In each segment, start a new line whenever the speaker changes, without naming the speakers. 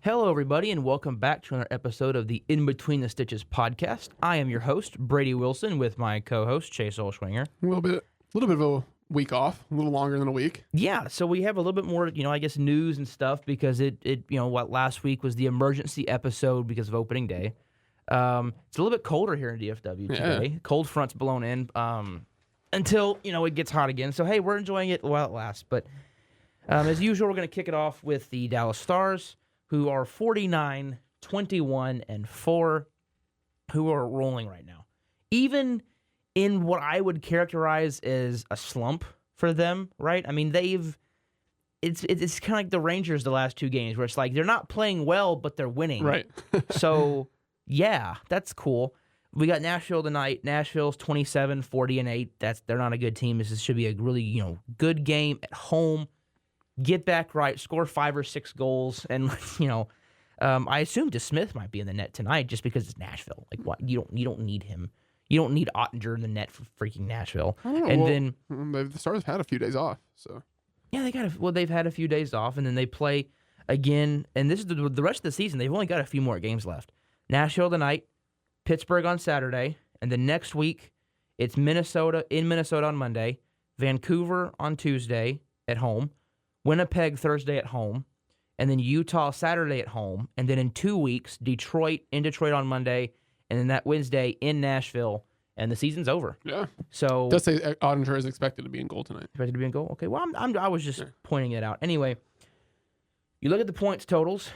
Hello, everybody, and welcome back to another episode of the In Between the Stitches podcast. I am your host, Brady Wilson, with my co-host, Chase Olschwinger.
A little bit of a week off, a little longer than a week.
Yeah, so we have a little bit more, I guess, news and stuff because last week was the emergency episode because of opening day. It's a little bit colder here in DFW today.
Yeah.
Cold front's blown in until, it gets hot again. So, hey, we're enjoying it while it lasts. But as usual, we're going to kick it off with the Dallas Stars, who are 49, 21, and 4, who are rolling right now. Even in what I would characterize as a slump for them, right? I mean, it's kind of like the Rangers the last two games, where it's like they're not playing well, but they're winning.
Right.
So, yeah, that's cool. We got Nashville tonight. Nashville's 27, 40, and 8. They're not a good team. This should be a really, good game at home. Get back right, score 5 or 6 goals, and I assume DeSmith might be in the net tonight just because it's Nashville. Like, what? You don't need him. You don't need Ottinger in the net for freaking Nashville.
I don't know. And then the Stars have had a few days off, so
yeah, they've had a few days off, and then they play again. And this is the rest of the season. They've only got a few more games left. Nashville tonight, Pittsburgh on Saturday, and then next week it's Minnesota on Monday, Vancouver on Tuesday at home, Winnipeg Thursday at home, and then Utah Saturday at home, and then in 2 weeks, Detroit on Monday, and then that Wednesday in Nashville, and the season's over.
yeah.
So
It does say Ottinger is expected to be in goal tonight.
expected to be in goal. Okay, well, I was just pointing it out. Anyway, you look at the points totals.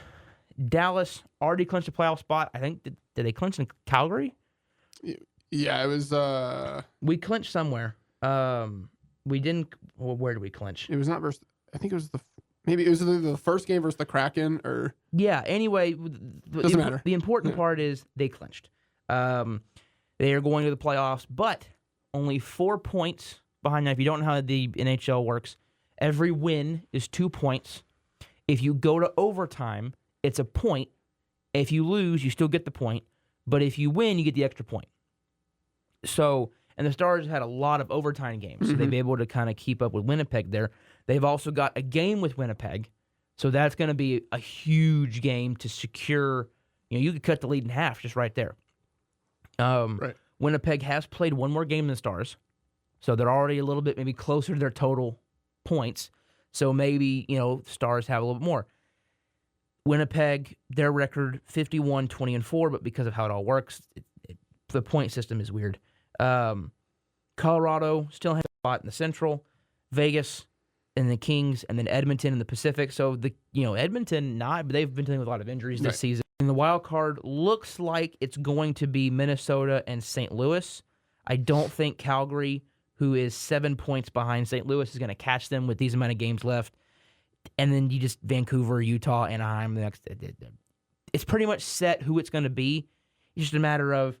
Dallas already clinched a playoff spot. I think did they clinch in Calgary?
Yeah, it was.
We clinched somewhere. We didn't. Well, where did we clinch?
It was not versus. I think it was maybe it was either the first game versus the Kraken or.
Yeah. Anyway,
Doesn't matter.
The important part is they clinched. They are going to the playoffs, but only 4 points behind. Now, if you don't know how the NHL works, every win is 2 points. If you go to overtime, it's a point. If you lose, you still get the point. But if you win, you get the extra point. So, and the Stars had a lot of overtime games, so they've been able to kind of keep up with Winnipeg there. They've also got a game with Winnipeg, so that's going to be a huge game to secure. You could cut the lead in half just right there.
Right.
Winnipeg has played one more game than the Stars, so they're already a little bit maybe closer to their total points. So maybe, the Stars have a little bit more. Winnipeg, their record 51, 20, and 4, but because of how it all works, the point system is weird. Colorado still has a spot in the Central, Vegas, and the Kings, and then Edmonton in the Pacific. So Edmonton but they've been dealing with a lot of injuries this season. And the wild card looks like it's going to be Minnesota and St. Louis. I don't think Calgary, who is 7 points behind St. Louis, is going to catch them with these amount of games left. And then you just Vancouver, Utah, Anaheim. It's pretty much set who it's going to be. It's just a matter of,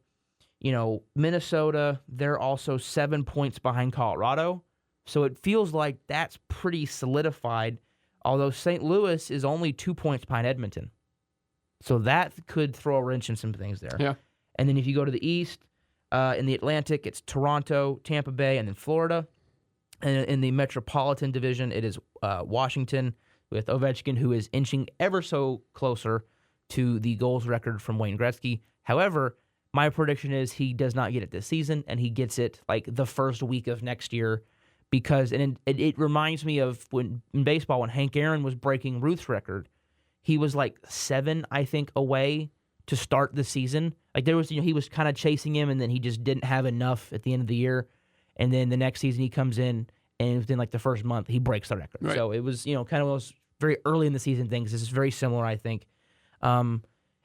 Minnesota, they're also 7 points behind Colorado. So it feels like that's pretty solidified, although St. Louis is only 2 points behind Edmonton. So that could throw a wrench in some things there.
Yeah.
And then if you go to the East, in the Atlantic, it's Toronto, Tampa Bay, and then Florida. And in the Metropolitan Division, it is Washington with Ovechkin, who is inching ever so closer to the goals record from Wayne Gretzky. However, my prediction is he does not get it this season, and he gets it like the first week of next year because it reminds me of when in baseball when Hank Aaron was breaking Ruth's record. He was like 7, I think, away to start the season. Like there was, he was kind of chasing him, and then he just didn't have enough at the end of the year. And then the next season he comes in, and within like the first month he breaks the record.
Right.
So it was, kind of those very early in the season things. This is very similar, I think. I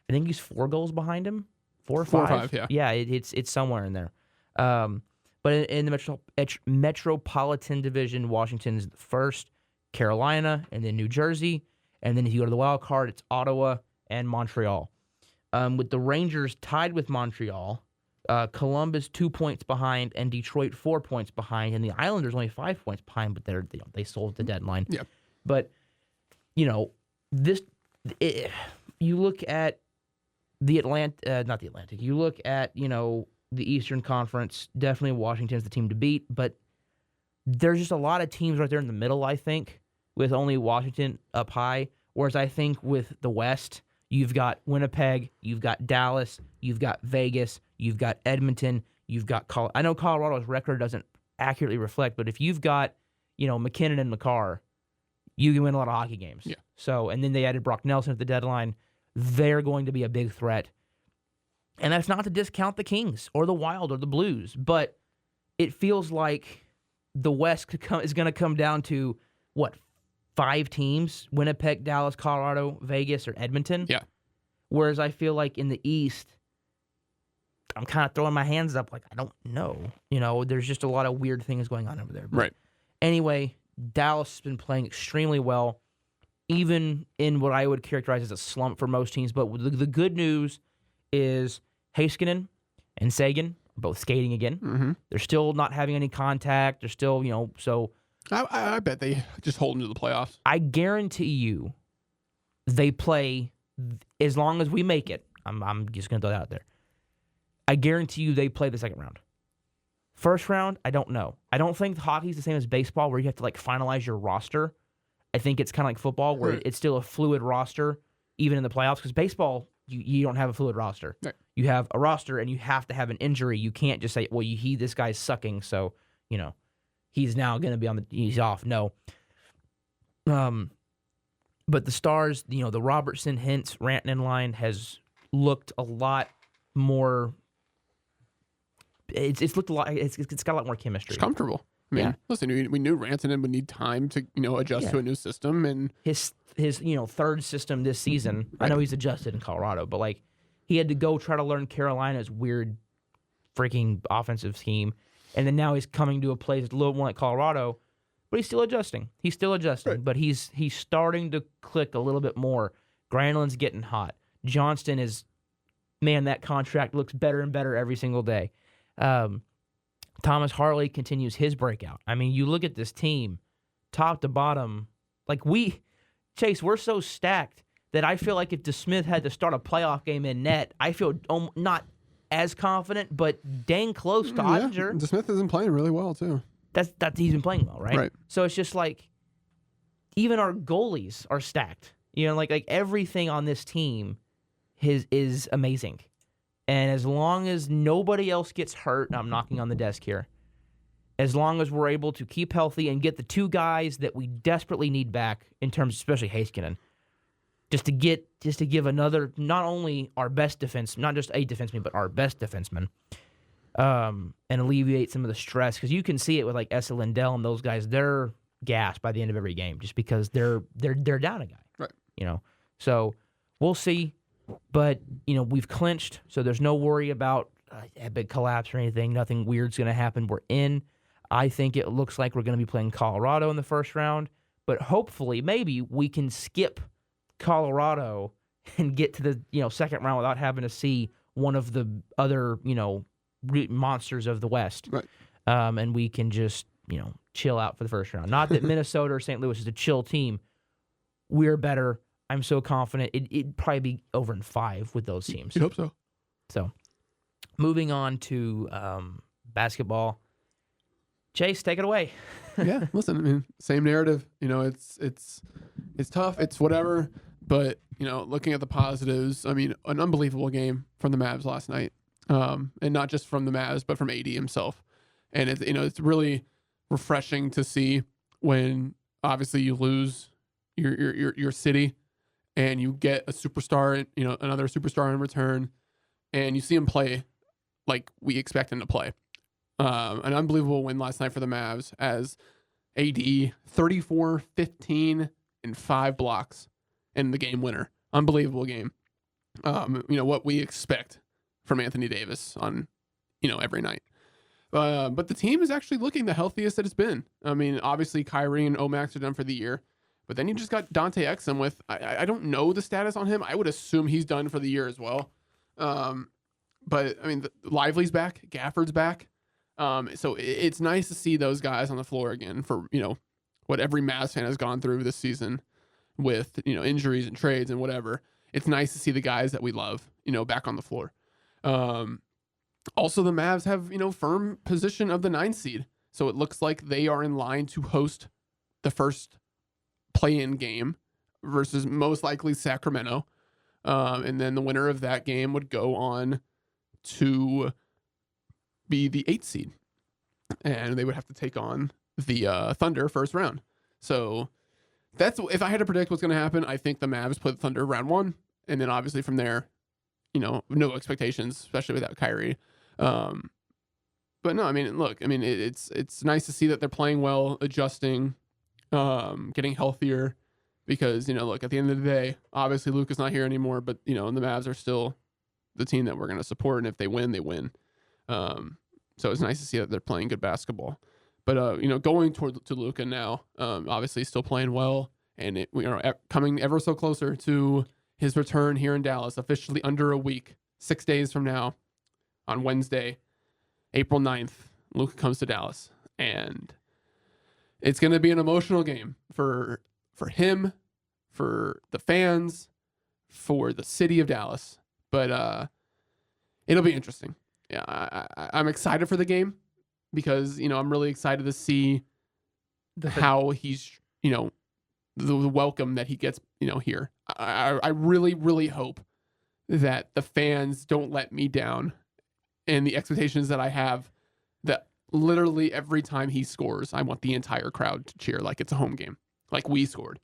think he's 4 goals behind him, 4 or 5.
4 or 5, yeah.
Yeah, it's somewhere in there. But in the Metropolitan Division, Washington is the first, Carolina, and then New Jersey. And then if you go to the wild card, it's Ottawa and Montreal. With the Rangers tied with Montreal, Columbus 2 points behind, and Detroit 4 points behind, and the Islanders only 5 points behind, but they sold at the deadline.
Yeah.
But you look at the not the Atlantic. You look at the Eastern Conference. Definitely Washington's the team to beat, but there's just a lot of teams right there in the middle. I think with only Washington up high, whereas I think with the West, You've got Winnipeg, you've got Dallas, you've got Vegas, you've got Edmonton, you've got I know Colorado's record doesn't accurately reflect, but if you've got, McKinnon and McCarr, you can win a lot of hockey games.
Yeah.
So, and then they added Brock Nelson at the deadline. They're going to be a big threat. And that's not to discount the Kings or the Wild or the Blues, but it feels like the West is going to come down to, 5 teams? Winnipeg, Dallas, Colorado, Vegas, or Edmonton?
Yeah.
Whereas I feel like in the East, I'm kind of throwing my hands up like, I don't know. There's just a lot of weird things going on over there. But
Right.
Anyway, Dallas has been playing extremely well, even in what I would characterize as a slump for most teams. But the good news is Heiskanen and Sagan are both skating again.
Mm-hmm.
They're still not having any contact. They're still, so...
I bet they just hold into the playoffs.
I guarantee you they play as long as we make it. I'm just going to throw that out there. I guarantee you they play the second round. First round, I don't know. I don't think hockey's the same as baseball where you have to finalize your roster. I think it's kind of like football where
Right.
it's still a fluid roster even in the playoffs because baseball, you don't have a fluid roster.
Right.
You have a roster and you have to have an injury. You can't just say, well, this guy's sucking, so, he's now going to be he's off. No. But the Stars, the Robertson, Hintz, Rantanen line has looked a lot more. It's looked a lot. It's got a lot more chemistry.
It's comfortable. I mean,
Yeah.
listen, we knew Rantanen would need time to adjust to a new system, and
His third system this season. I know he's adjusted in Colorado, but he had to go try to learn Carolina's weird freaking offensive scheme. And then now he's coming to a place a little more like Colorado, but he's still adjusting.
Right.
But he's starting to click a little bit more. Granlund's getting hot. Johnston is, man, that contract looks better and better every single day. Thomas Harley continues his breakout. I mean, you look at this team, top to bottom, Chase, we're so stacked that I feel like if DeSmith had to start a playoff game in net, I feel not as confident, but dang close to Ottinger.
DeSmith has been playing really well too.
That's he's been playing well, right?
Right.
So it's just even our goalies are stacked. Everything on this team is amazing. And as long as nobody else gets hurt, I'm knocking on the desk here. As long as we're able to keep healthy and get the 2 guys that we desperately need back in terms, especially Heiskanen, just to give another, not only our best defense, not just a defenseman, but our best defenseman, and alleviate some of the stress. Because you can see it with Essa Lindell and those guys. They're gassed by the end of every game just because they're down a guy.
Right.
So we'll see. But, we've clinched, so there's no worry about a big collapse or anything. Nothing weird's going to happen. We're in. I think it looks like we're going to be playing Colorado in the first round. But hopefully, maybe we can skip Colorado and get to the second round without having to see one of the other monsters of the West.
Right.
And we can just chill out for the first round. Not that Minnesota or St. Louis is a chill team. We're better. I'm so confident it'd probably be over in 5 with those teams.
I hope so.
So, moving on to basketball. Chase, take it away.
Yeah, listen, I mean, same narrative. It's tough. It's whatever. But looking at the positives, I mean, an unbelievable game from the Mavs last night, and not just from the Mavs, but from AD himself. And it's really refreshing to see when obviously you lose your city, and you get a superstar, another superstar in return, and you see him play like we expect him to play. An unbelievable win last night for the Mavs as AD 34, 15, and 5 blocks in the game winner. Unbelievable game. What we expect from Anthony Davis on, every night. But the team is actually looking the healthiest that it's been. I mean, obviously Kyrie and Omax are done for the year, but then you just got Dante Exum with, I don't know the status on him. I would assume he's done for the year as well. But I mean, Lively's back, Gafford's back. So it's nice to see those guys on the floor again for, what every Mavs fan has gone through this season with, injuries and trades and whatever. It's nice to see the guys that we love, back on the floor. Also, the Mavs have, firm position of the 9th seed. So it looks like they are in line to host the first play-in game versus most likely Sacramento. And then the winner of that game would go on to be the 8th seed. And they would have to take on the Thunder first round. So that's, if I had to predict what's going to happen, I think the Mavs play the Thunder round 1. And then obviously from there, no expectations, especially without Kyrie. But no, I mean, look, I mean, it's nice to see that they're playing well, adjusting, getting healthier, because, look, at the end of the day, obviously Luka's not here anymore, but, the Mavs are still the team that we're going to support. And if they win, they win. So it's nice to see that they're playing good basketball. But, going to Luka now, obviously still playing well, and we are coming ever so closer to his return here in Dallas, officially under a week, 6 days from now, on Wednesday, April 9th, Luka comes to Dallas. And it's going to be an emotional game for him, for the fans, for the city of Dallas. But it'll be interesting. Yeah, I'm excited for the game because, I'm really excited to see how he's, the welcome that he gets, here. I really, really hope that the fans don't let me down, and the expectations that I have, that literally every time he scores, I want the entire crowd to cheer like it's a home game, like we scored.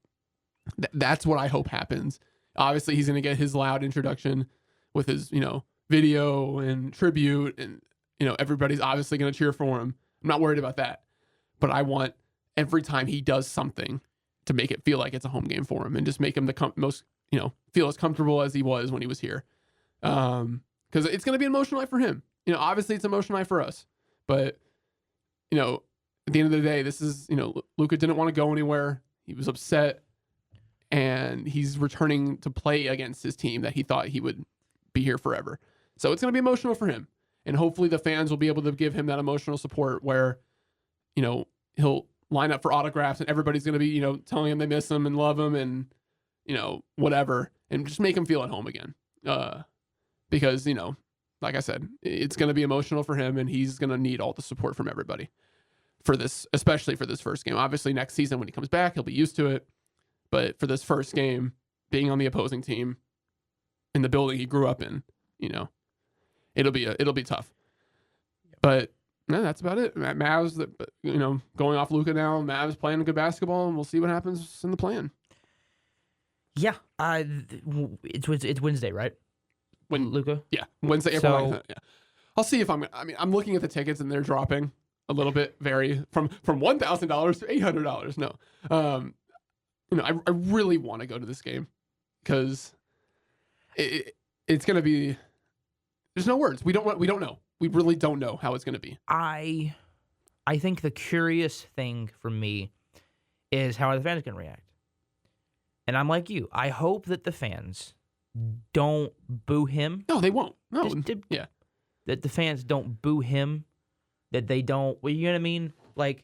That's what I hope happens. Obviously, he's going to get his loud introduction with his, video and tribute, and, everybody's obviously going to cheer for him. I'm not worried about that. But I want every time he does something to make it feel like it's a home game for him, and just make him the most, feel as comfortable as he was when he was here. Because it's going to be an emotional night for him. Obviously it's an emotional night for us. But, at the end of the day, this is, Luka didn't want to go anywhere. He was upset. And he's returning to play against his team that he thought he would be here forever. So it's going to be emotional for him. And hopefully the fans will be able to give him that emotional support where, he'll line up for autographs and everybody's going to be, telling him they miss him and love him and, whatever. And just make him feel at home again. Because, like I said, it's going to be emotional for him, and he's going to need all the support from everybody for this, especially for this first game. Obviously next season when he comes back, he'll be used to it. But for this first game, being on the opposing team in the building he grew up in, it'll be tough. But no, that's about it. Mavs, going off Luka now. Mavs playing good basketball, and we'll see what happens in the plan.
Yeah, it's Wednesday, right?
When
Luka?
Yeah, Wednesday, April 9th. Yeah, I'll see if I'm looking at the tickets, and they're dropping a little bit, from $1,000 to $800. No, I really want to go to this game because it's going to be. There's no words. We don't know. We really don't know how it's going to be.
I think the curious thing for me is how are the fans going to react. And I'm like you. I hope that the fans don't boo him.
No, they won't. No. Yeah.
That the fans don't boo him. That they don't. Well, you know what I mean? Like,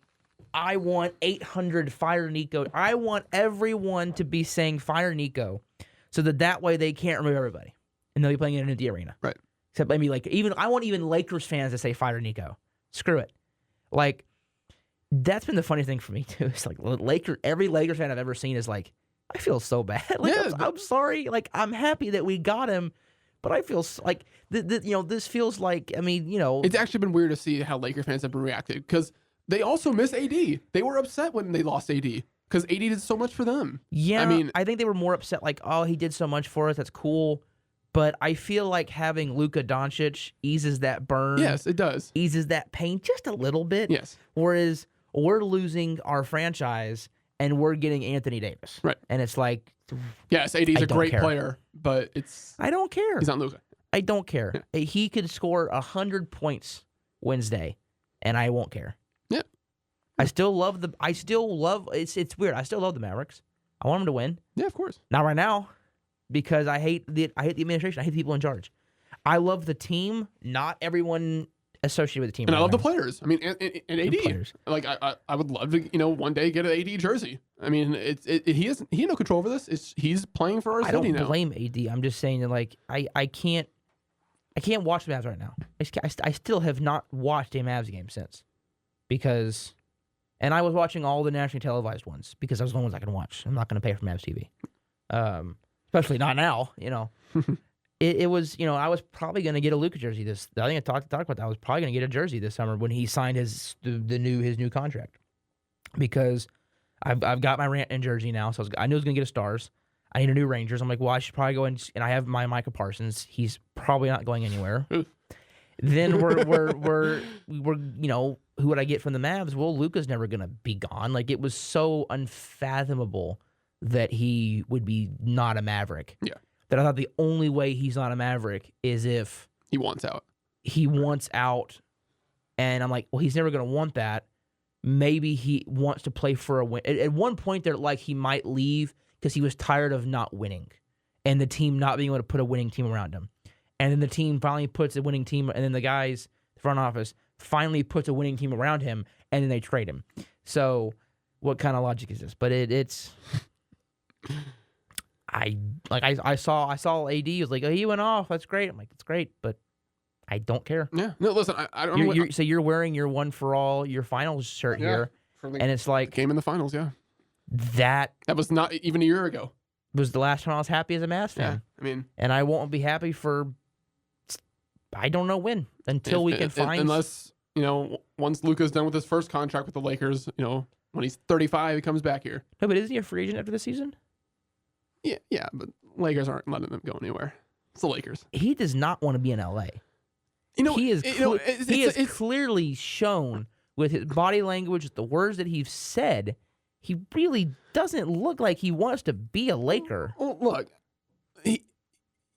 I want 800 Fire Nico. I want everyone to be saying Fire Nico, so that way they can't remove everybody, and they'll be playing it in an empty arena.
Right.
Except maybe I want even Lakers fans to say Fire Nico. Screw it. Like, that's been the funny thing for me too. It's like every Lakers fan I've ever seen is like, I feel so bad. Like, yeah, I'm sorry. Like, I'm happy that we got him, but I feel like this feels like,
it's actually been weird to see how Laker fans have been reacting, because they also miss AD. They were upset when they lost AD because AD did so much for them.
Yeah, I think they were more upset. Like, oh, he did so much for us. That's cool. But I feel like having Luka Doncic eases that burn.
Yes, it does.
Eases that pain just a little bit.
Yes.
Whereas we're losing our franchise and we're getting Anthony Davis.
Right.
And it's like,
yes, AD's a great player, but
I don't care.
He's not Luka.
I don't care. Yeah. He could score 100 points Wednesday, and I won't care.
Yeah.
It's weird. I still love the Mavericks. I want them to win.
Yeah, of course.
Not right now, because I hate the administration. I hate the people in charge. I love the team, not everyone associated with the team.
And I love the players. I mean, and AD. Like, I would love to, one day get an AD jersey. I mean, he has no control over this. He's playing for our city now.
I don't blame AD. I'm just saying that, like, I can't watch the Mavs right now. I still have not watched a Mavs game since, because, and I was watching all the nationally televised ones because those are the ones I can watch. I'm not going to pay for Mavs TV. especially not now. It was, I was probably going to get a Luka jersey I think I talked about that. I was probably going to get a jersey this summer when he signed his new contract, because I've got my Rantanen jersey now, so I knew I was going to get a Stars. I need a new Rangers. I'm like, well, I should probably go and I have my Micah Parsons. He's probably not going anywhere. Then we're who would I get from the Mavs? Well, Luka's never going to be gone. Like, it was so unfathomable that he would be not a Maverick.
Yeah.
That I thought the only way he's not a Maverick is if
he wants out.
He wants out, and I'm like, well, he's never going to want that. Maybe he wants to play for a win. At one point, there, like, he might leave because he was tired of not winning and the team not being able to put a winning team around him. And then the team finally puts a winning team, and then the guys, the front office, finally puts a winning team around him, and then they trade him. So what kind of logic is this? But it's... I saw AD was like, oh, he went off. That's great. I'm like, it's great, but I don't care.
Yeah. No, listen, I don't know.
So you're wearing your one for all, your finals shirt here, and it's like
game in the finals. Yeah.
That
was not even a year ago.
Was the last time I was happy as a Mavs fan.
Yeah,
and I won't be happy for I don't know when until we can find
unless once Luka's done with his first contract with the Lakers, when he's 35, he comes back here.
No, but isn't he a free agent after the season?
Yeah, but Lakers aren't letting him go anywhere. It's the Lakers.
He does not want to be in LA. He is clearly shown with his body language, the words that he's said. He really doesn't look like he wants to be a Laker.
Well, look,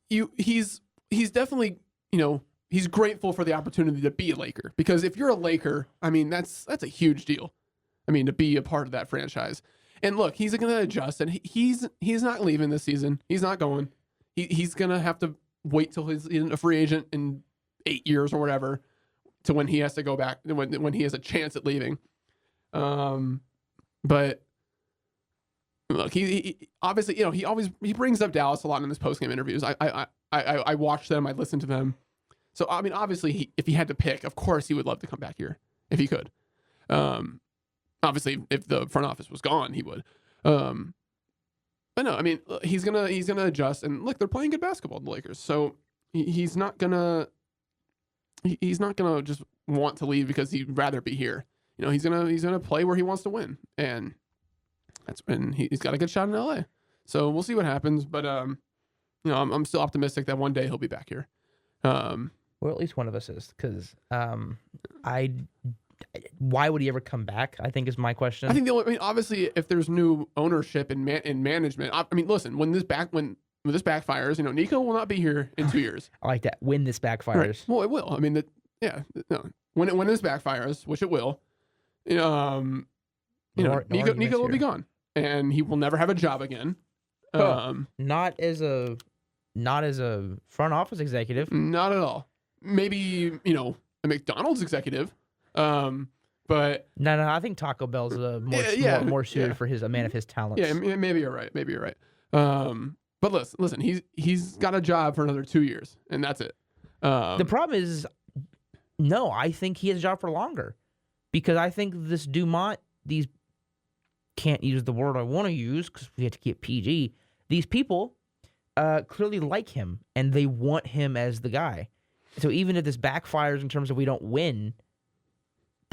he's definitely he's grateful for the opportunity to be a Laker, because if you're a Laker, that's a huge deal. To be a part of that franchise. And look, he's going to adjust, and he's not leaving this season. He's not going. He's going to have to wait till he's a free agent in 8 years or whatever to when he has to go back, when he has a chance at leaving. But look, he obviously, he brings up Dallas a lot in his post-game interviews. I watch them, I listen to them. So obviously, if he had to pick, of course he would love to come back here if he could. Obviously, if the front office was gone, he would. But no, he's gonna adjust. And look, they're playing good basketball, the Lakers. So he's not gonna just want to leave because he'd rather be here. He's gonna play where he wants to win, and he's got a good shot in LA. So we'll see what happens. But I'm still optimistic that one day he'll be back here.
Well, at least one of us is, because why would he ever come back? I think is my question.
I think obviously, if there's new ownership and management, listen, when this backfires, Nico will not be here in 2 years.
I like that. When this backfires,
right. Well, it will. When this backfires, which it will, Nico will be gone, and he will never have a job again.
Not as a front office executive.
Not at all. Maybe a McDonald's executive. But
no, I think Taco Bell's more suited for a man of his talents.
Yeah, maybe you're right. But listen, he's got a job for another 2 years, and that's it.
The problem is, no, I think he has a job for longer, because I think this Dumont, these can't use the word I want to use because we have to keep PG. These people clearly like him, and they want him as the guy. So even if this backfires in terms of we don't win,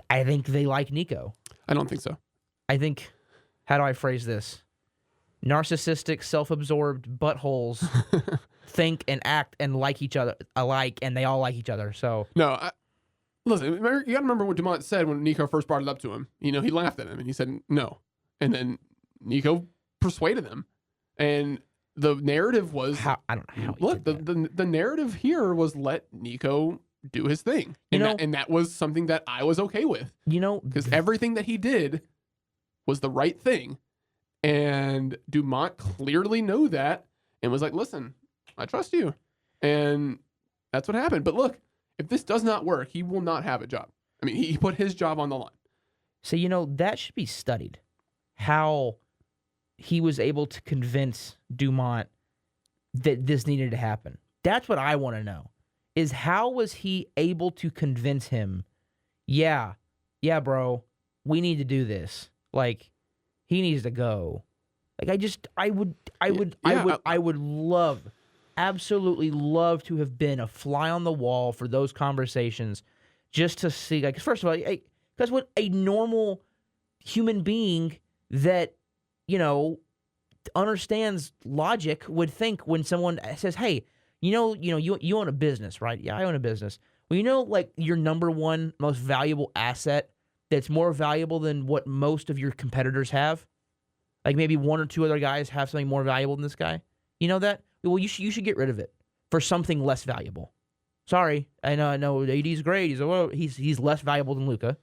I think they like Nico.
I don't think so.
I think, how do I phrase this? Narcissistic, self-absorbed buttholes think and act and like each other alike, and they all like each other. So
listen, you got to remember what Dumont said when Nico first brought it up to him. He laughed at him and he said no, and then Nico persuaded him, and the narrative was
I don't know how.
Look, the narrative here was let Nico do his thing, and that was something that I was okay with. Because everything that he did was the right thing, and Dumont clearly knew that and was like, "Listen, I trust you," and that's what happened. But look, if this does not work, he will not have a job. He put his job on the line.
So that should be studied. How he was able to convince Dumont that this needed to happen. That's what I want to know. Is how was he able to convince him, yeah, bro, we need to do this. Like, he needs to go. Like I would
Yeah,
love, absolutely love to have been a fly on the wall for those conversations, just to see. Like, first of all, because what a normal human being that understands logic would think when someone says, "Hey, you own a business, right? Yeah, I own a business. Well, like your number one most valuable asset that's more valuable than what most of your competitors have." Like maybe one or two other guys have something more valuable than this guy. You know that? Well, you should get rid of it for something less valuable. Sorry, I know. AD's great. He's less valuable than Luka.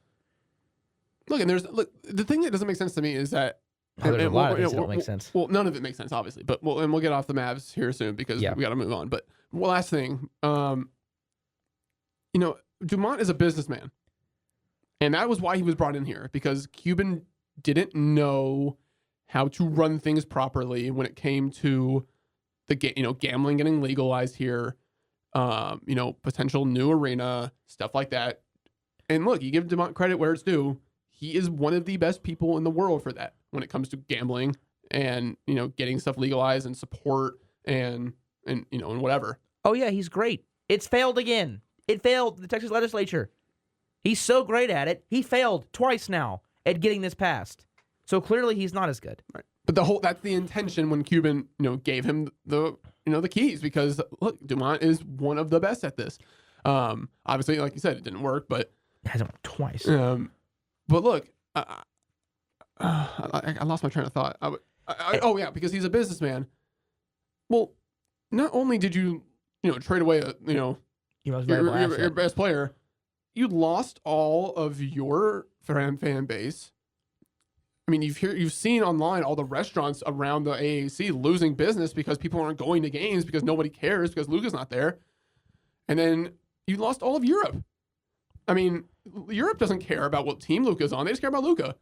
Look, and the thing that doesn't make sense to me is that
There's a lot of things that don't make sense.
Well, none of it makes sense, obviously. But we'll get off the Mavs here soon because we got to move on. But last thing, Dumont is a businessman, and that was why he was brought in here, because Cuban didn't know how to run things properly when it came to the gambling getting legalized here, potential new arena, stuff like that. And look, you give Dumont credit where it's due. He is one of the best people in the world for that when it comes to gambling and, getting stuff legalized and support and whatever.
Oh yeah, he's great. It's failed again. It failed the Texas legislature. He's so great at it. He failed twice now at getting this passed. So clearly he's not as good.
Right. But that's the intention when Cuban, gave him the keys, because look, Dumont is one of the best at this. Obviously, like you said, it didn't work, but
it hasn't worked twice.
But look, I lost my train of thought. Because he's a businessman. Well, not only did you trade away your best player, you lost all of your fan base. I mean, you've seen online all the restaurants around the AAC losing business because people aren't going to games because nobody cares because Luka's not there. And then you lost all of Europe. I mean, Europe doesn't care about what team Luka's on. They just care about Luka.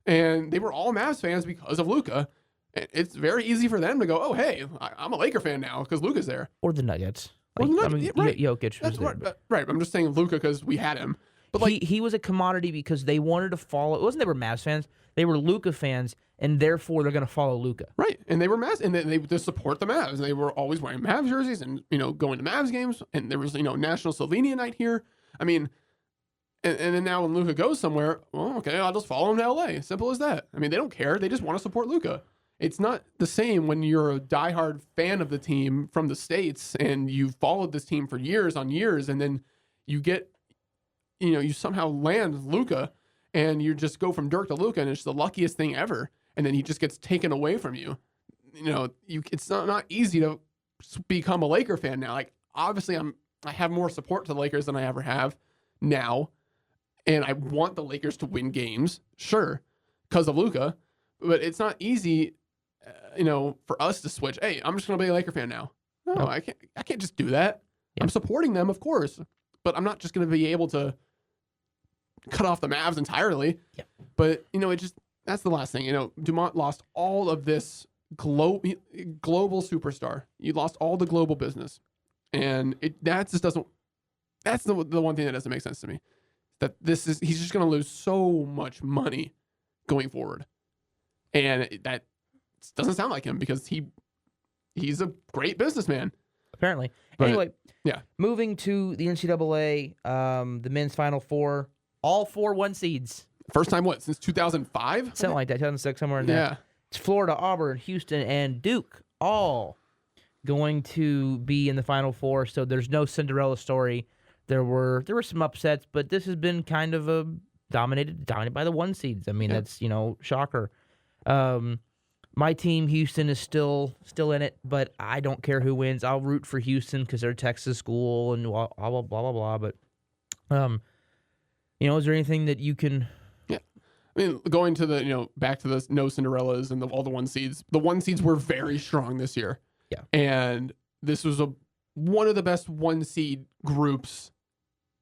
And they were all Mavs fans because of Luka. It's very easy for them to go, oh, hey, I'm a Laker fan now because Luka's there.
Or the Nuggets.
Right.
Jokic was
there.
there.
Right. I'm just saying Luka because we had him. But
he was a commodity because they wanted to follow. It wasn't they were Mavs fans. They were Luka fans, and therefore they're going to follow Luka.
Right. And they were Mavs, and they just support the Mavs. And they were always wearing Mavs jerseys and, going to Mavs games. And there was, National Slovenia night here. I mean, and then now when Luka goes somewhere, well, okay, I'll just follow him to LA. Simple as that. I mean, they don't care. They just want to support Luka. It's not the same when you're a diehard fan of the team from the States and you've followed this team for years on years, and then you get, you somehow land Luka and you just go from Dirk to Luka, and it's the luckiest thing ever. And then he just gets taken away from you. It's not easy to become a Laker fan now. Like, obviously I have more support to the Lakers than I ever have now. And I want the Lakers to win games, sure, because of Luka. But it's not easy, for us to switch. Hey, I'm just going to be a Laker fan now. No, nope. I can't just do that. Yep. I'm supporting them, of course, but I'm not just going to be able to cut off the Mavs entirely.
Yep.
But that's the last thing. Dumont lost all of this global superstar. You lost all the global business, and that just doesn't. That's the one thing that doesn't make sense to me. That he's just going to lose so much money going forward, and that doesn't sound like him because he's a great businessman.
Apparently.
But,
anyway,
yeah.
Moving to the NCAA, the men's Final Four, all 4 1 seeds.
First time since 2005?
Something like that, 2006, somewhere in there.
Yeah.
It's Florida, Auburn, Houston, and Duke all going to be in the Final Four. So there's no Cinderella story. There were some upsets, but this has been kind of dominated by the 1 seeds. I mean, that's shocker. My team, Houston, is still in it, but I don't care who wins. I'll root for Houston because they're a Texas school and blah blah blah blah. But is there anything that you can?
Yeah, I mean, going to the back to the no Cinderellas and all the 1 seeds. The 1 seeds were very strong this year.
Yeah,
and this was one of the best 1 seed groups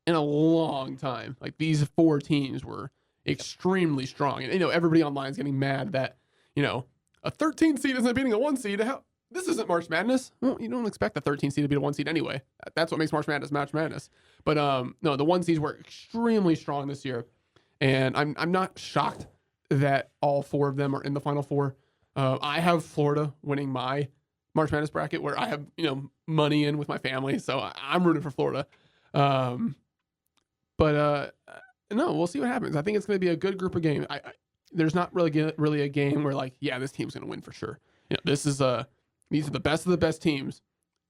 in a long time. Like, these 4 teams were extremely strong, and everybody online is getting mad that a 13 seed isn't beating a 1 seed. This isn't March Madness. Well, you don't expect a 13 seed to beat a 1 seed anyway. That's what makes March Madness. But no, the 1 seeds were extremely strong this year, and I'm not shocked that all 4 of them are in the Final Four. I have Florida winning my March Madness bracket where I have, money in with my family. So I'm rooting for Florida. No, we'll see what happens. I think it's going to be a good group of games. There's not really a game where this team's going to win for sure. These are the best of the best teams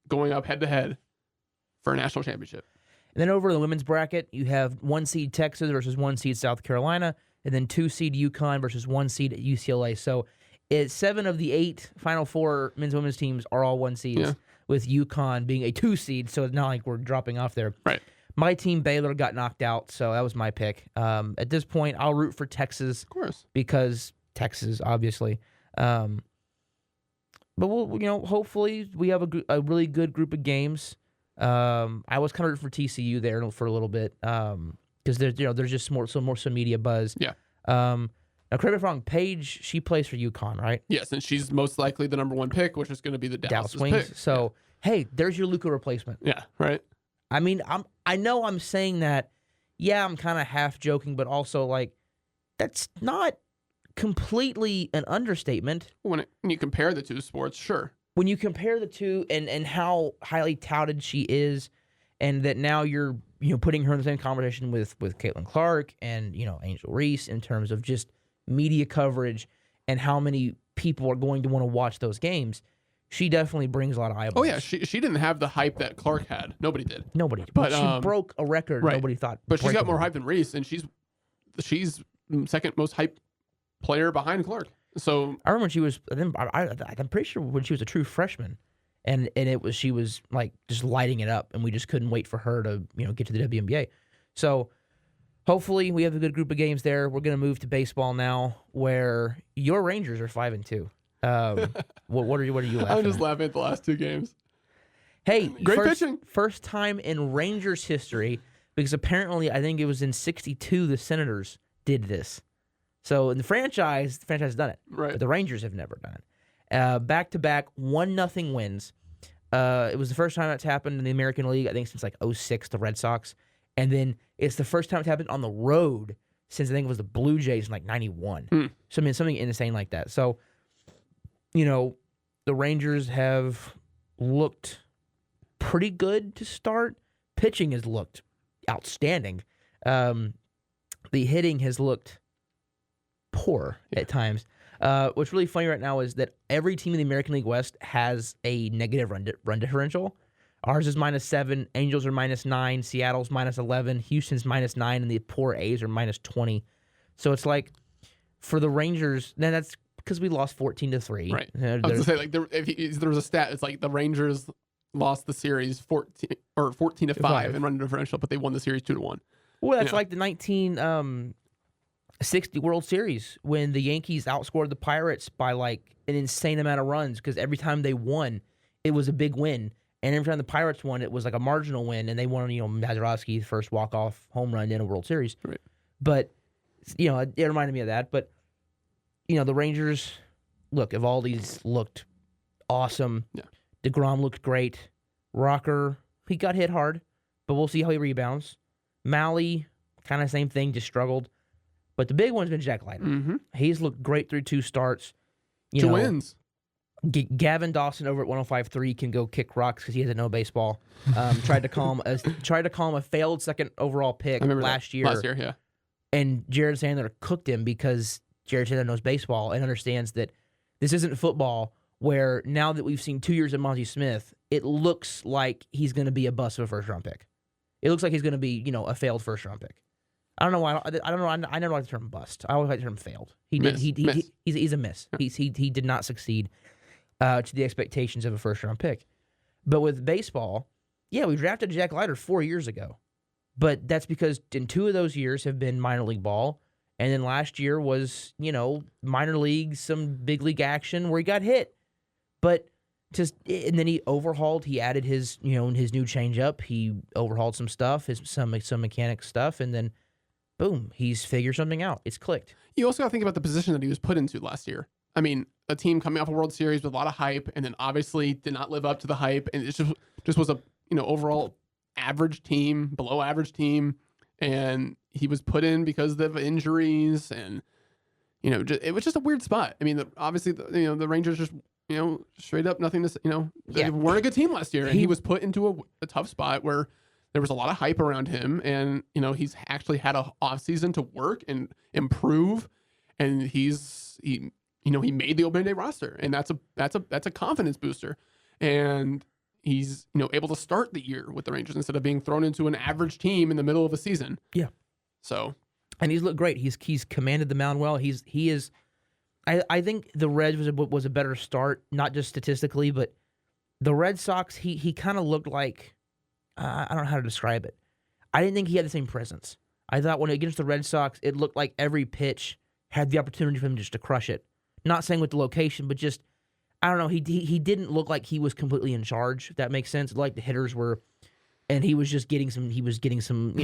going up head to head for a national championship.
And then over the women's bracket, you have 1 seed Texas versus 1 seed South Carolina, and then 2 seed UConn versus 1 seed UCLA. So it's 7 of the 8 Final Four men's and women's teams are all 1 seeds, with UConn being a 2 seed. So it's not like we're dropping off there.
Right.
My team, Baylor, got knocked out, so that was my pick. At this point, I'll root for Texas.
Of course.
Because Texas, obviously. But we'll, hopefully we have a really good group of games. I was kind of rooting for TCU there for a little bit because there's just some media buzz.
Yeah.
Now, correct me if I'm wrong, Paige, she plays for UConn, right?
Yes, and she's most likely the number 1 pick, which is going to be the Dallas
Wings.
pick.
So, hey, there's your Luka replacement.
Yeah, right.
I mean, I know I'm saying that. Yeah, I'm kind of half joking, but also that's not completely an understatement.
When you compare the two sports, sure.
When you compare the two and how highly touted she is, and that now you're putting her in the same conversation with Caitlin Clark and Angel Reese in terms of just media coverage and how many people are going to want to watch those games, she definitely brings a lot of eyeballs.
Oh yeah, she didn't have the hype that Clark had. Nobody did.
But she broke a record.
Right.
Nobody thought.
But she's got more hype than Reese, and she's second most hype player behind Clark. So
I remember when she was. I'm pretty sure when she was a true freshman, and she was just lighting it up, and we just couldn't wait for her to get to the WNBA. So hopefully we have a good group of games there. We're gonna move to baseball now, where your Rangers are 5-2. What are you laughing
I'm just
at?
laughing at the last 2 games.
Hey,
great pitching.
First time in Rangers history, because apparently I think it was in '62 the Senators did this. So in the franchise has done it,
Right.
but the Rangers have never done it. Back-to-back 1-0 wins. It was the first time that's happened in the American League, I think, since 06, the Red Sox. And then it's the first time it's happened on the road since I think it was the Blue Jays in 91. So I mean, something insane like that. So, the Rangers have looked pretty good to start. Pitching has looked outstanding. The hitting has looked poor at times. What's really funny right now is that every team in the American League West has a negative run differential. Ours is -7, Angels are -9, Seattle's -11, Houston's -9, and the poor A's are -20. So it's for the Rangers, then that's because we lost 14-3.
Right. I was gonna say if there was a stat, it's the Rangers lost the series 14-5 in run differential, but they won the series 2-1.
Well, that's like the 1960 World Series when the Yankees outscored the Pirates by an insane amount of runs because every time they won, it was a big win. And every time the Pirates won, it was a marginal win, and they won, Mazeroski's first walk-off home run in a World Series.
Right.
But, it reminded me of that. But, the Rangers, look, Evaldi's looked awesome.
Yeah.
DeGrom looked great. Rocker, he got hit hard, but we'll see how he rebounds. Malley, kind of same thing, just struggled. But the big one's been Jack Leiter.
Mm-hmm.
He's looked great through 2 starts.
2 wins.
Gavin Dawson over at 105.3 can go kick rocks because he doesn't know baseball. Tried to call him a failed second overall pick last year.
Last year, yeah.
And Jared Sandler cooked him because Jared Sandler knows baseball and understands that this isn't football. Where now that we've seen 2 years of Monty Smith, it looks like he's going to be a bust of a first-round pick. It looks like he's going to be, a failed first-round pick. I don't know why. I don't know. I never like the term bust. I always like the term failed. He's a miss.
Yeah.
He did not succeed to the expectations of a first-round pick. But with baseball, we drafted Jack Leiter 4 years ago. But that's because in 2 of those years have been minor league ball. And then last year was, minor league, some big league action where he got hit. But and then he added his, his new changeup. He overhauled some stuff, some mechanic stuff, and then boom, he's figured something out. It's clicked.
You also got to think about the position that he was put into last year. I mean, a team coming off a World Series with a lot of hype, and then obviously did not live up to the hype, and it just was a overall average team, below average team, and he was put in because of injuries, and it was just a weird spot. I mean, obviously, the Rangers just, straight up nothing to, they weren't a good team last year, and he was put into a tough spot where there was a lot of hype around him, and he's actually had a off season to work and improve, and he made the opening day roster, and that's a confidence booster, and he's able to start the year with the Rangers instead of being thrown into an average team in the middle of a season.
Yeah.
So,
and he's looked great. He's commanded the mound well. He is. I think the Reds was a better start, not just statistically, but the Red Sox. He kind of looked like, I don't know how to describe it. I didn't think he had the same presence. I thought when against the Red Sox, it looked like every pitch had the opportunity for him just to crush it. Not saying with the location, but just, I don't know. He didn't look like he was completely in charge. If that makes sense. Like the hitters were, and he was just getting some. He was getting some,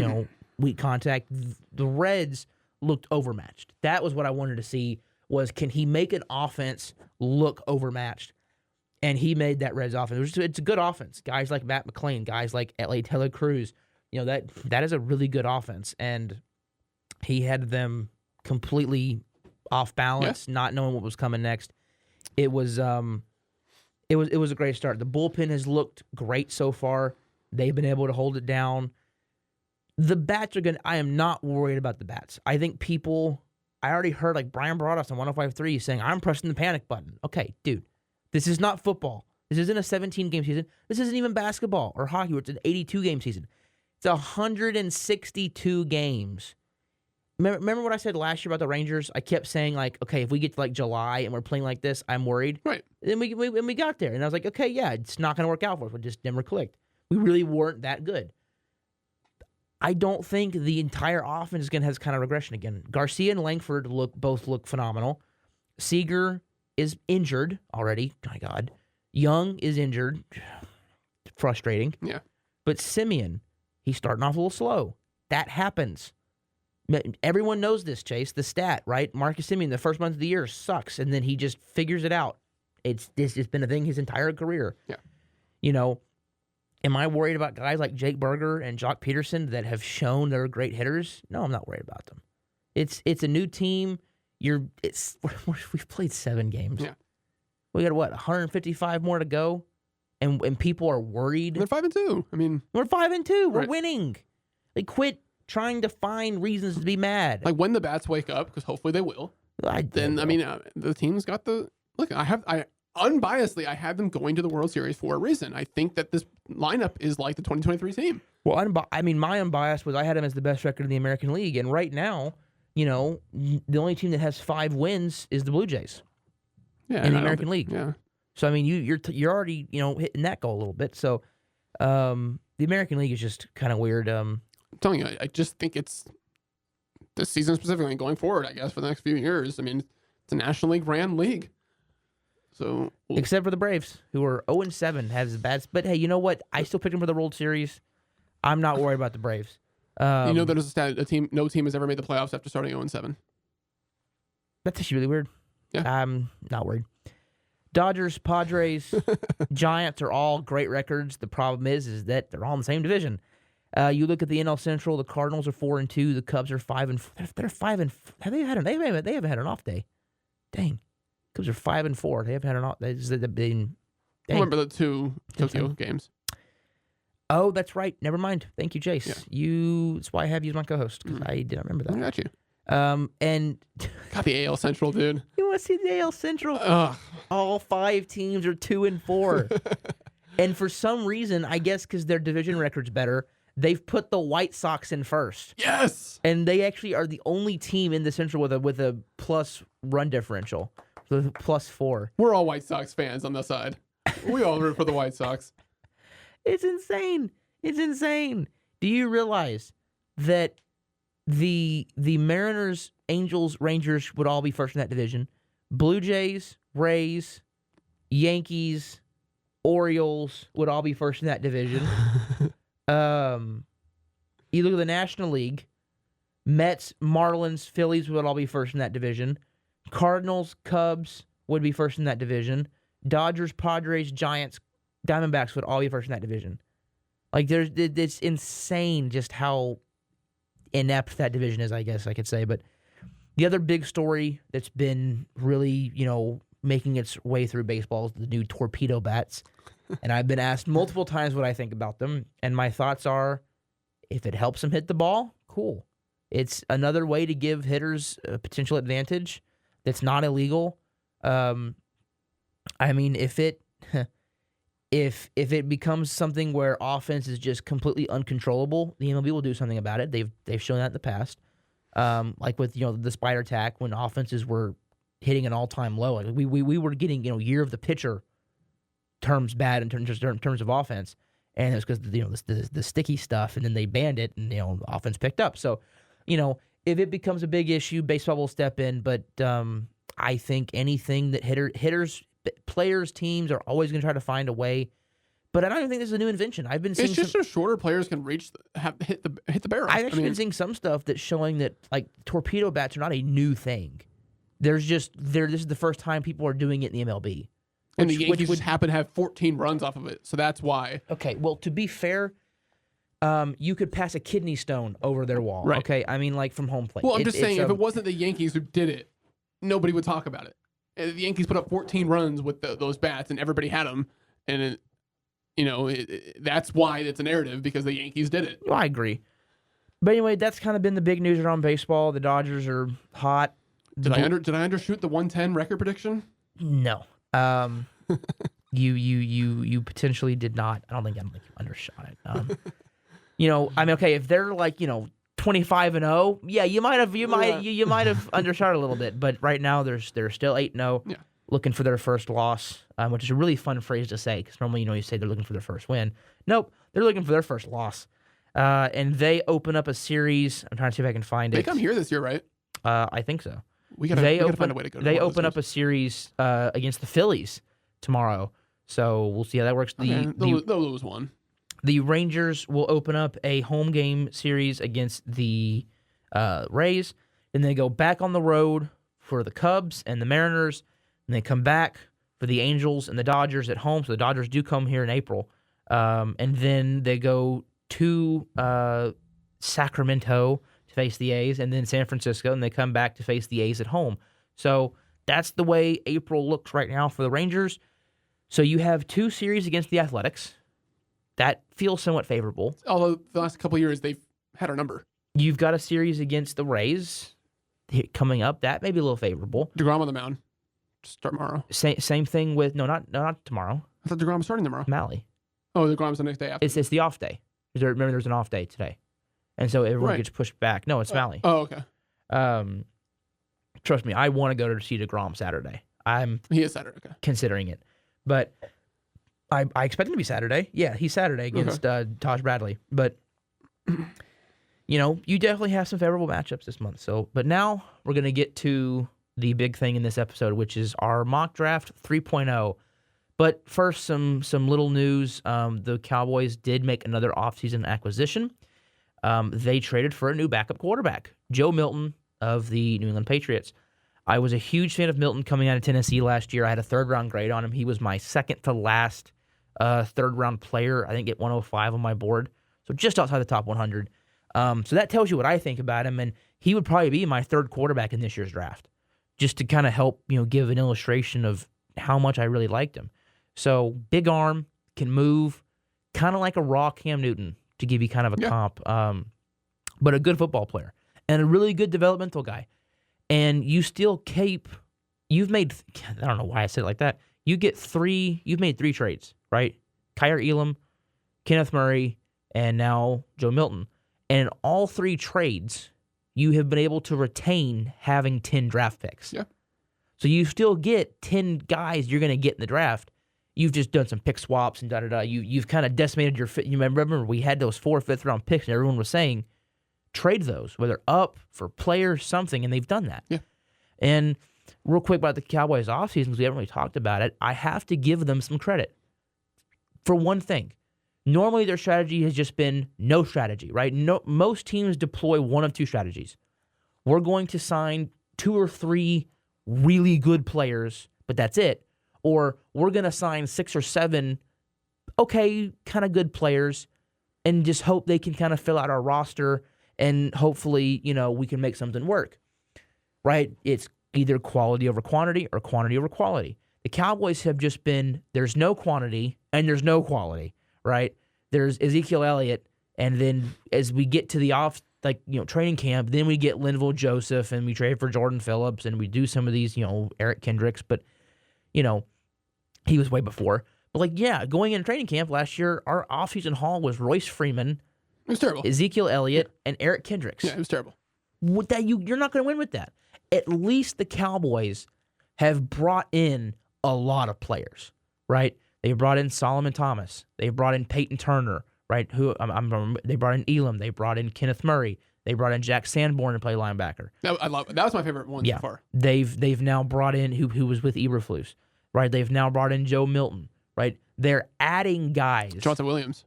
weak contact. The Reds looked overmatched. That was what I wanted to see. Was can he make an offense look overmatched? And he made that Reds offense. It's a good offense. Guys like Matt McClain, guys like L.A. Taylor Cruz. That is a really good offense. And he had them completely off balance, not knowing what was coming next. It was a great start. The bullpen has looked great so far. They've been able to hold it down. The bats are good. I am not worried about the bats. I think I already heard like Brian Broaddus on 105.3 saying, I'm pressing the panic button. Okay, dude, this is not football. This isn't a 17-game season. This isn't even basketball or hockey where it's an 82-game season. It's 162 games. Remember what I said last year about the Rangers? I kept saying, like, okay, if we get to like July and we're playing like this, I'm worried.
Right.
Then we got there. And I was like, okay, yeah, it's not going to work out for us. We just never clicked. We really weren't that good. I don't think the entire offense is going to have this kind of regression again. Garcia and Langford both look phenomenal. Seager is injured already. My God. Young is injured. Frustrating.
Yeah.
But Simeon, he's starting off a little slow. That happens. Everyone knows this, Chase. The stat, right? Marcus Simeon, the first month of the year sucks, and then he just figures it out. It's been a thing his entire career.
Yeah.
Am I worried about guys like Jake Berger and Jock Peterson that have shown they're great hitters? No, I'm not worried about them. It's a new team. We've played 7 games.
Yeah.
We got 155 more to go, and people are worried.
They're 5-2. I mean,
we're 5-2. We're
right.
winning. Like, quit trying to find reasons to be mad.
Like when the bats wake up, because hopefully they will. The team's got the look. Unbiasedly, I had them going to the World Series for a reason. I think that this lineup is like the 2023 team.
Well, my unbiased was I had them as the best record in the American League, and right now, the only team that has 5 wins is the Blue Jays.
Yeah,
in the American League.
Yeah.
So I mean, you're already hitting that goal a little bit. So, the American League is just kind of weird.
I'm telling you, I just think it's this season specifically and going forward. I guess for the next few years. I mean, it's a National League ran league. So
except for the Braves, who are 0-7, has the bad. But hey, you know what? I still picked them for the World Series. I'm not worried about the Braves.
There's a stat: no team has ever made the playoffs after starting 0-7.
That's actually really weird.
Yeah.
I'm not worried. Dodgers, Padres, Giants are all great records. The problem is that they're all in the same division. You look at the NL Central. The Cardinals are 4-2. The Cubs are 5-4. They're 5-4. They haven't had an off day. Dang. Cubs are 5-4. They haven't had an off. They've been.
Remember the 2 Tokyo games?
Oh, that's right. Never mind. Thank you, Jace.
Yeah.
That's why I have you as my co-host, because I did not remember that.
I got you.
And
got the AL Central, dude.
You want to see the AL Central?
Ugh.
All 5 teams are 2-4, and for some reason, I guess because their division record's better, they've put the White Sox in first.
Yes,
and they actually are the only team in the Central with a plus run differential, so +4.
We're all White Sox fans on the side. We all root for the White Sox.
It's insane. It's insane. Do you realize that the Mariners, Angels, Rangers would all be first in that division? Blue Jays, Rays, Yankees, Orioles would all be first in that division. You look at the National League, Mets, Marlins, Phillies would all be first in that division. Cardinals, Cubs would be first in that division. Dodgers, Padres, Giants, Diamondbacks would all be first in that division. Like, it's insane just how inept that division is, I guess I could say. But The other big story that's been really, making its way through baseball is the new torpedo bats. And I've been asked multiple times what I think about them. And my thoughts are, if it helps them hit the ball, cool. It's another way to give hitters a potential advantage that's not illegal. If it if it becomes something where offense is just completely uncontrollable, the MLB will do something about it. They've shown that in the past. Like with the spider attack when offenses were hitting an all-time low. Like we were getting year of the pitcher terms bad in terms of offense, and it's because the sticky stuff, and then they banned it, and the offense picked up. So, if it becomes a big issue, baseball will step in. But I think anything that hitters, players, teams are always going to try to find a way. But I don't even think this is a new invention. I've been seeing
it's just so shorter players can hit the barrel.
I've actually been seeing some stuff that's showing that like torpedo bats are not a new thing. This is the first time people are doing it in the MLB.
And the Yankees just happen to have 14 runs off of it, so that's why.
Okay, well, to be fair, you could pass a kidney stone over their wall.
Right.
Okay, I mean, like from home plate.
Well, I'm just saying, if it wasn't the Yankees who did it, nobody would talk about it. The Yankees put up 14 runs with those bats, and everybody had them, and that's why it's a narrative, because the Yankees did it.
Well, I agree. But anyway, that's kind of been the big news around baseball. The Dodgers are hot.
Did I undershoot the 110 record prediction?
No. You potentially did not. I don't think you undershot it. Okay, if they're like 25-0, yeah, you might have undershot a little bit. But right now they're still 8-0,
yeah,
looking for their first loss, which is a really fun phrase to say because normally you say they're looking for their first win. Nope, they're looking for their first loss, and they open up a series. I'm trying to see if I can find it.
They come here this year, right?
I think so.
We gotta find a way to go.
They open up a series against the Phillies tomorrow, so we'll see how that works.
They'll lose one.
The Rangers will open up a home game series against the Rays, and they go back on the road for the Cubs and the Mariners, and they come back for the Angels and the Dodgers at home. So the Dodgers do come here in April, and then they go to Sacramento to face the A's, and then San Francisco, and they come back to face the A's at home. So that's the way April looks right now for the Rangers. So you have 2 series against the Athletics. That feels somewhat favorable.
Although the last couple of years, they've had our number.
You've got a series against the Rays coming up. That may be a little favorable.
DeGrom on the mound. Start tomorrow.
Same thing with, not tomorrow.
I thought DeGrom was starting tomorrow.
Malley.
Oh, DeGrom's the next day after.
It's the off day. Remember, there's an off day today. And so everyone gets pushed back. No, it's Malley.
Oh, okay.
Trust me, I want to go to see DeGrom Saturday.
He is Saturday, okay.
Considering it. But I expect him to be Saturday. Yeah, he's Saturday against Taj Bradley. But, you definitely have some favorable matchups this month. But now we're going to get to the big thing in this episode, which is our mock draft 3.0. But first, some little news. The Cowboys did make another offseason acquisition. They traded for a new backup quarterback, Joe Milton of the New England Patriots. I was a huge fan of Milton coming out of Tennessee last year. I had a 3rd-round grade on him. He was my second-to-last 3rd-round player. I didn't get 105 on my board, so just outside the top 100. So that tells you what I think about him, and he would probably be my 3rd quarterback in this year's draft, just to kind of help give an illustration of how much I really liked him. So big arm, can move, kind of like a raw Cam Newton, to give you kind of a comp, but a good football player and a really good developmental guy. And you still you've made, I don't know why I said it like that. You've made 3 trades, right? Kyer Elam, Kenneth Murray, and now Joe Milton. And in all 3 trades, you have been able to retain having 10 draft picks.
Yeah.
So you still get 10 guys you're going to get in the draft. You've just done some pick swaps and da-da-da. You've kind of decimated your fit. You remember we had those 4 5th-round picks, and everyone was saying, trade those, whether up for players, something, and they've done that.
Yeah.
And real quick about the Cowboys offseason, because we haven't really talked about it, I have to give them some credit. For one thing, normally their strategy has just been no strategy, right? Most teams deploy one of 2 strategies. We're going to sign 2 or 3 really good players, but that's it. Or we're going to sign 6 or 7 kind of good players and just hope they can kind of fill out our roster and hopefully, we can make something work. right? It's either quality over quantity or quantity over quality. The Cowboys have just been, there's no quantity and there's no quality, right? There's Ezekiel Elliott, and then as we get to the training camp, then we get Linval Joseph, and we trade for Jordan Phillips, and we do some of these, Eric Kendricks, but, he was way before. But, going into training camp last year, our offseason haul was Royce Freeman.
It was terrible.
Ezekiel Elliott and Eric Kendricks.
Yeah, it was terrible.
With that, you're not going to win with that. At least the Cowboys have brought in a lot of players, right? They brought in Solomon Thomas. They brought in Peyton Turner, right? They brought in Elam. They brought in Kenneth Murray. They brought in Jack Sanborn to play linebacker.
That was my favorite one so far.
They've now brought in who was with Eberflus, right? They've now brought in Joe Milton, right? They're adding guys.
Javonte Williams.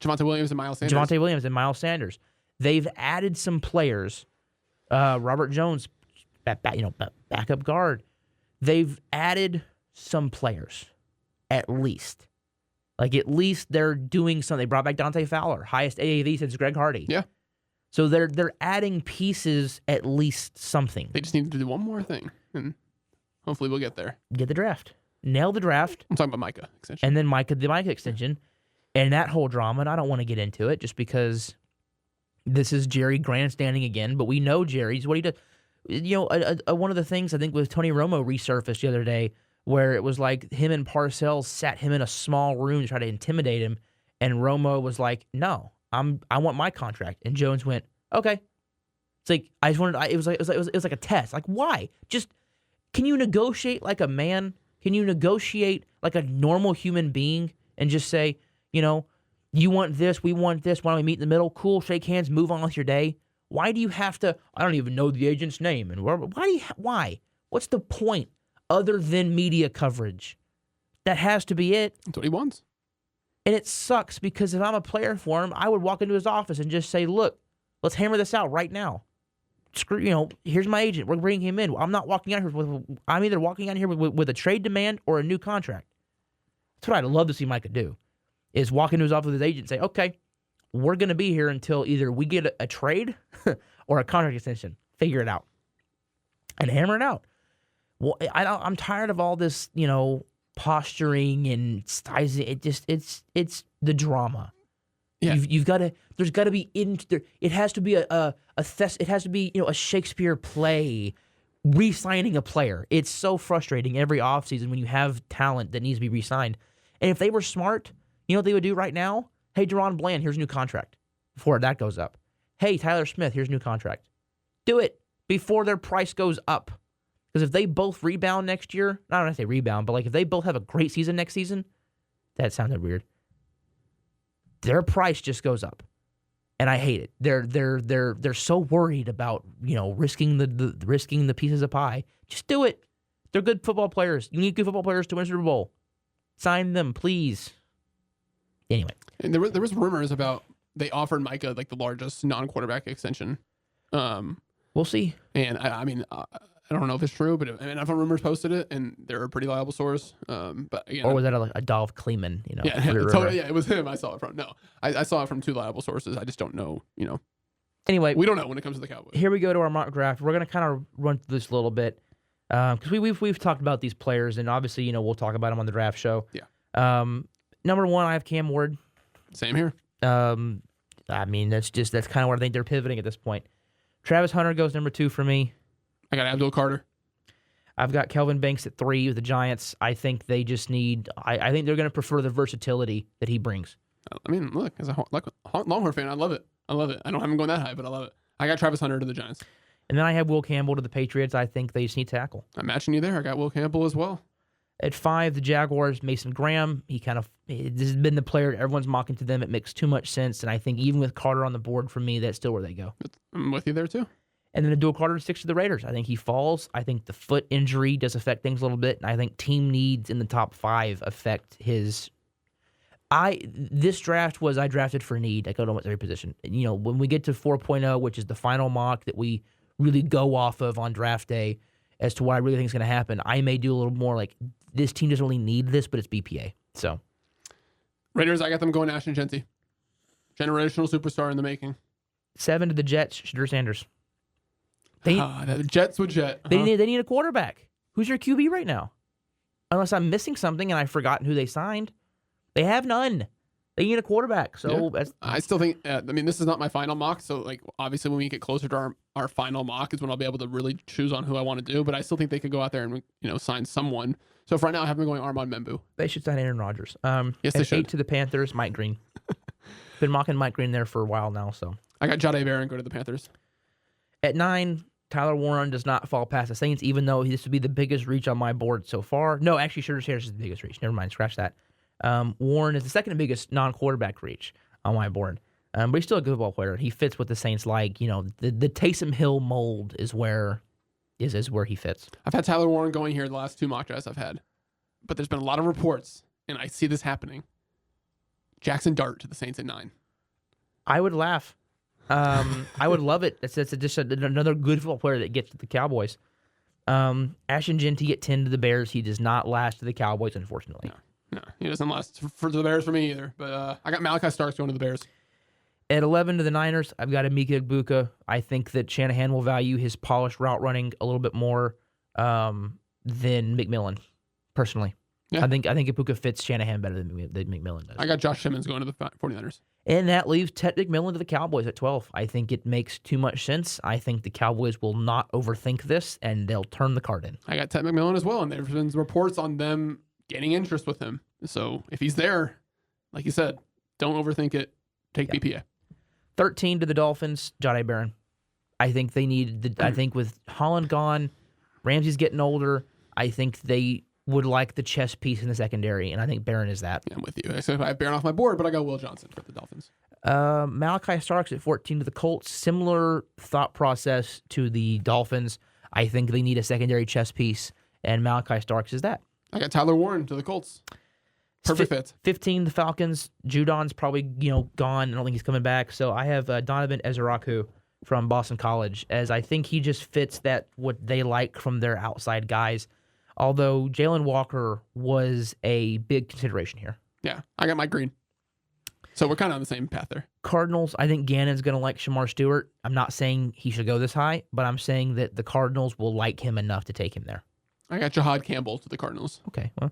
Javonte Williams and Miles Sanders.
Javonte Williams and Miles Sanders. They've added some players. Robert Jones, backup guard. They've added some players, at least. At least they're doing something. They brought back Dante Fowler, highest AAV since Greg Hardy.
Yeah.
So they're adding pieces, at least something.
They just need to do one more thing, and hopefully we'll get there.
Get the draft. Nail the draft.
I'm talking about Micah extension.
And then the Micah extension. And that whole drama, and I don't want to get into it just because this is Jerry grandstanding again, but we know Jerry's what he does. One of the things I think with Tony Romo resurfaced the other day where it was like him and Parcells sat him in a small room to try to intimidate him, and Romo was like, "No, I want my contract." And Jones went, "Okay." It's like I just wanted. It was like a test. Like, why? Just can you negotiate like a man? Can you negotiate like a normal human being and just say, you want this, we want this. Why don't we meet in the middle? Cool, shake hands, move on with your day. Why do you have to? I don't even know the agent's name, and why? What's the point other than media coverage? That has to be it.
That's what he wants.
And it sucks because if I'm a player for him, I would walk into his office and just say, "Look, let's hammer this out right now. Screw, here's my agent. We're bringing him in. I'm not walking out here I'm either walking out here with a trade demand or a new contract." That's what I'd love to see Micah do. Is walk into his office with his agent and say, "Okay, we're going to be here until either we get a trade or a contract extension. Figure it out." And hammer it out. Well, I'm tired of all this, posturing and sizing. It's the drama.
Yeah.
You've got to. There's got to be it has to be it has to be a Shakespeare play, re-signing a player. It's so frustrating every offseason when you have talent that needs to be re-signed. And if they were smart, you know what they would do right now? Hey, Deron Bland, here's a new contract before that goes up. Hey, Tyler Smith, here's a new contract. Do it before their price goes up. Because if they both rebound next year, I don't want to say rebound, but if they both have a great season next season, that sounded weird. Their price just goes up, and I hate it. They're so worried about risking the pieces of pie. Just do it. They're good football players. You need good football players to win Super Bowl. Sign them, please. Anyway,
and there was rumors about they offered Micah the largest non-quarterback extension.
We'll see.
And I don't know if it's true, but if a rumors posted it, and they're a pretty reliable source. But again,
or was that a Dolph Kleeman?
Yeah, totally, yeah, it was him. I saw it from. No, I saw it from two reliable sources. I just don't know.
Anyway,
we don't know when it comes to the Cowboys.
Here we go to our mock draft. We're gonna kind of run through this a little bit because we've talked about these players, and obviously we'll talk about them on the draft show.
Yeah.
Number one, I have Cam Ward.
Same here.
That's kind of where I think they're pivoting at this point. Travis Hunter goes number 2 for me.
I got Abdul Carter.
I've got Kelvin Banks at 3 with the Giants. I think they just need. I think they're going to prefer the versatility that he brings.
Look, as a Longhorn fan, I love it. I don't have him going that high, but I love it. I got Travis Hunter to the Giants.
And then I have Will Campbell to the Patriots. I think they just need tackle.
I'm matching you there. I got Will Campbell as well.
At 5, the Jaguars, Mason Graham. This has been the player everyone's mocking to them. It makes too much sense, and I think even with Carter on the board for me, that's still where they go.
I'm with you there too.
And then Abdul Carter sticks to the Raiders. I think he falls. I think the foot injury does affect things a little bit, and I think team needs in the top 5 affect his. This draft was I drafted for need. I go to almost every position. When we get to 4.0, which is the final mock that we really go off of on draft day as to what I really think is going to happen, I may do a little more this team doesn't really need this, but it's BPA. So
Raiders, I got them going Ashton Genty. Generational superstar in the making.
7 to the Jets, Shadur Sanders.
The Jets would jet.
They need a quarterback. Who's your QB right now? Unless I'm missing something and I've forgotten who they signed. They have none. They need a quarterback. So
I still think, this is not my final mock. So, like, obviously, when we get closer to our final mock is when I'll be able to really choose on who I want to do. But I still think they could go out there and, sign someone. So, for right now, I have them going Armand Membu.
they should sign Aaron Rodgers.
Yes, they should.
8 to the Panthers, Mike Green. Been mocking Mike Green there for a while now. So
I got Jahdae Barron go to the Panthers.
At 9, Tyler Warren does not fall past the Saints, even though this would be the biggest reach on my board so far. No, actually, Shurda Harris is the biggest reach. Never mind, scratch that. Warren is the second biggest non-quarterback reach on my board. But he's still a good ball player. He fits what the Saints like. The Taysom Hill mold is where he fits.
I've had Tyler Warren going here the last 2 mock drafts I've had. But there's been a lot of reports, and I see this happening. Jackson Dart to the Saints at 9.
I would laugh. I would love it. It's just another good football player that gets to the Cowboys. Ashton Genty at 10 to the Bears. He does not last to the Cowboys, unfortunately.
No, he doesn't last for the Bears for me either. But I got Malachi Starks going to the Bears.
At 11 to the Niners, I've got Emeka Egbuka. I think that Shanahan will value his polished route running a little bit more than McMillan, personally. Yeah. I think Egbuka fits Shanahan better than McMillan does.
I got Josh Simmons going to the 49ers.
And that leaves Ted McMillan to the Cowboys at 12. I think it makes too much sense. I think the Cowboys will not overthink this, and they'll turn the card in. I
got Ted McMillan as well, and there's been reports on them getting interest with him. So if he's there, like you said, don't overthink it. Take BPA.
13 to the Dolphins, Jahdae Barron. I think they need. I think with Holland gone, Ramsey's getting older. I think they would like the chess piece in the secondary, and I think Barron is that.
Yeah, I'm with you. I have Barron off my board, but I got Will Johnson for the Dolphins.
Malachi Starks at 14 to the Colts. Similar thought process to the Dolphins. I think they need a secondary chess piece, and Malachi Starks is that.
I got Tyler Warren to the Colts. Perfect fit.
15, the Falcons. Judon's probably gone. I don't think he's coming back. So I have Donovan Ezeraku from Boston College, as I think he just fits that what they like from their outside guys. Although Jalen Walker was a big consideration here.
Yeah, I got Mike Green. So we're kind of on the same path there.
Cardinals, I think Gannon's going to like Shamar Stewart. I'm not saying he should go this high, but I'm saying that the Cardinals will like him enough to take him there.
I got Jahad Campbell to the Cardinals.
Okay, well,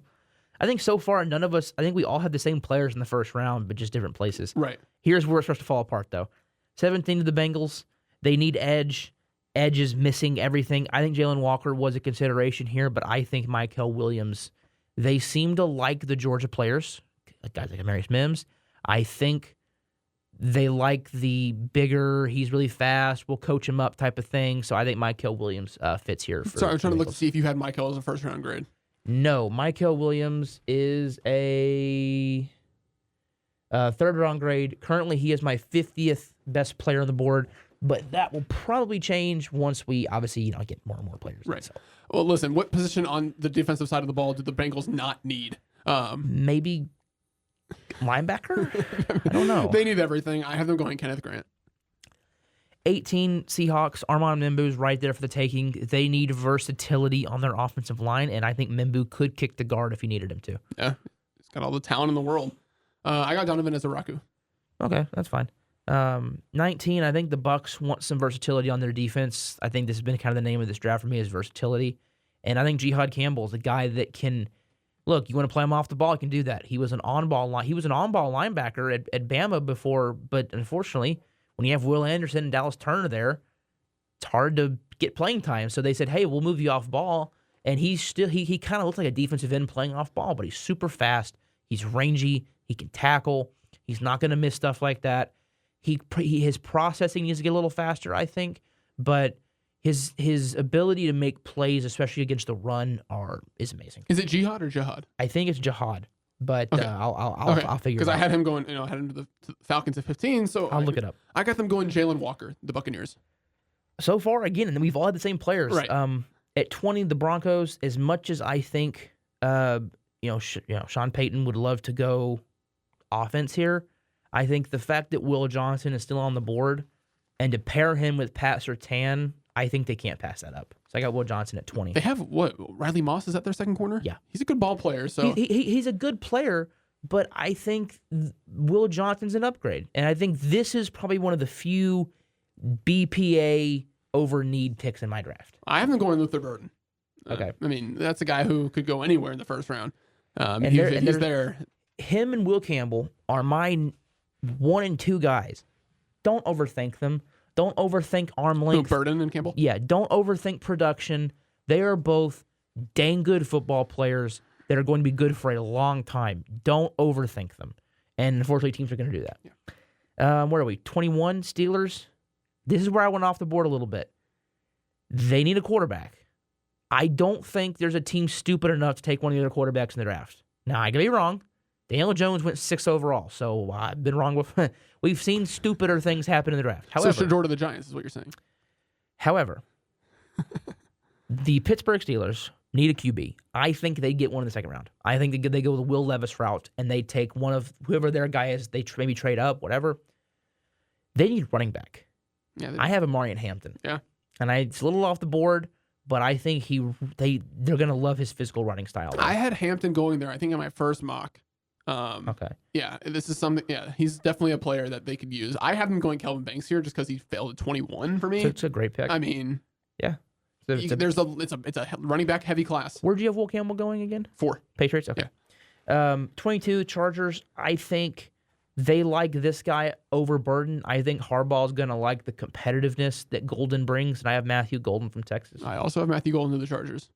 I think so far none of us, I think we all had the same players in the first round, but just different places.
Right.
Here's where it starts to fall apart, though. 17 to the Bengals. They need edge. Edge is missing everything. I think Jalen Walker was a consideration here, but I think Mykel Williams, they seem to like the Georgia players, guys like Amarius Mims. I think they like the bigger, he's really fast, we'll coach him up type of thing. So I think Mykel Williams fits here.
Sorry, I'm trying to look to see if you had Mykel as a first-round grade.
No, Mykel Williams is a third-round grade. Currently, he is my 50th best player on the board. But that will probably change once we obviously get more and more players.
Right. So. Well, listen, what position on the defensive side of the ball do the Bengals not need?
Maybe linebacker? I don't know.
They need everything. I have them going Kenneth Grant.
18 Seahawks. Armand Membu's right there for the taking. They need versatility on their offensive line, and I think Membu could kick the guard if he needed him to.
Yeah, he's got all the talent in the world. I got Donovan Ezeraku.
Okay, that's fine. 19, I think the Bucs want some versatility on their defense. I think this has been kind of the name of this draft for me is versatility. And I think Jihad Campbell is a guy that can look, you want to play him off the ball, he can do that. He was an on-ball linebacker at Bama before, but unfortunately, when you have Will Anderson and Dallas Turner there, it's hard to get playing time. So they said, "Hey, we'll move you off ball." And he kind of looks like a defensive end playing off ball, but he's super fast. He's rangy. He can tackle. He's not going to miss stuff like that. His processing needs to get a little faster, I think, but his ability to make plays, especially against the run, is amazing.
Is it Jihad or Jihad?
I think it's Jihad, but okay. I'll figure it out.
Because I had him going, I had him to the Falcons at 15, so
I'll look it up.
I got them going Jalen Walker, the Buccaneers.
So far, again, and we've all had the same players.
Right.
At 20, the Broncos. As much as I think, Sean Payton would love to go offense here, I think the fact that Will Johnson is still on the board and to pair him with Pat Surtain, I think they can't pass that up. So I got Will Johnson at 20.
They have what? Riley Moss is that their second corner?
Yeah,
he's a good ball player. So
he's a good player, but I think Will Johnson's an upgrade, and I think this is probably one of the few BPA over need picks in my draft.
I have them going Luther Burden.
Okay.
I mean, that's a guy who could go anywhere in the first round.
And
He's there.
Him and Will Campbell are my 1 and 2 guys. Don't overthink them. Don't overthink arm length.
Burden and Campbell?
Yeah, don't overthink production. They are both dang good football players that are going to be good for a long time. Don't overthink them. And unfortunately, teams are going to do that. Yeah. Where are we? 21 Steelers. This is where I went off the board a little bit. They need a quarterback. I don't think there's a team stupid enough to take one of the other quarterbacks in the draft. Now, I could be wrong. Daniel Jones went 6th overall, so I've been wrong with. We've seen stupider things happen in the draft. However,
so Shedeur to the Giants is what you're saying.
However, the Pittsburgh Steelers need a QB. I think they get one in the second round. I think they go the Will Levis route, and they take one of whoever their guy is. They maybe trade up, whatever. They need running back.
Yeah,
I have a Marion Hampton.
Yeah,
and it's a little off the board, but I think they're gonna love his physical running style.
I had Hampton going there. I think in my first mock.
Okay.
Yeah, this is something. Yeah, he's definitely a player that they could use. I have him going Kelvin Banks here just because he failed at 21 for me.
So it's a great pick.
I mean,
yeah.
It's a running back heavy class.
Where'd you have Will Campbell going again?
4.
Patriots. Okay. Yeah. 22 Chargers. I think they like this guy over Burden. I think Harbaugh's gonna like the competitiveness that Golden brings, and I have Matthew Golden from Texas.
I also have Matthew Golden to the Chargers.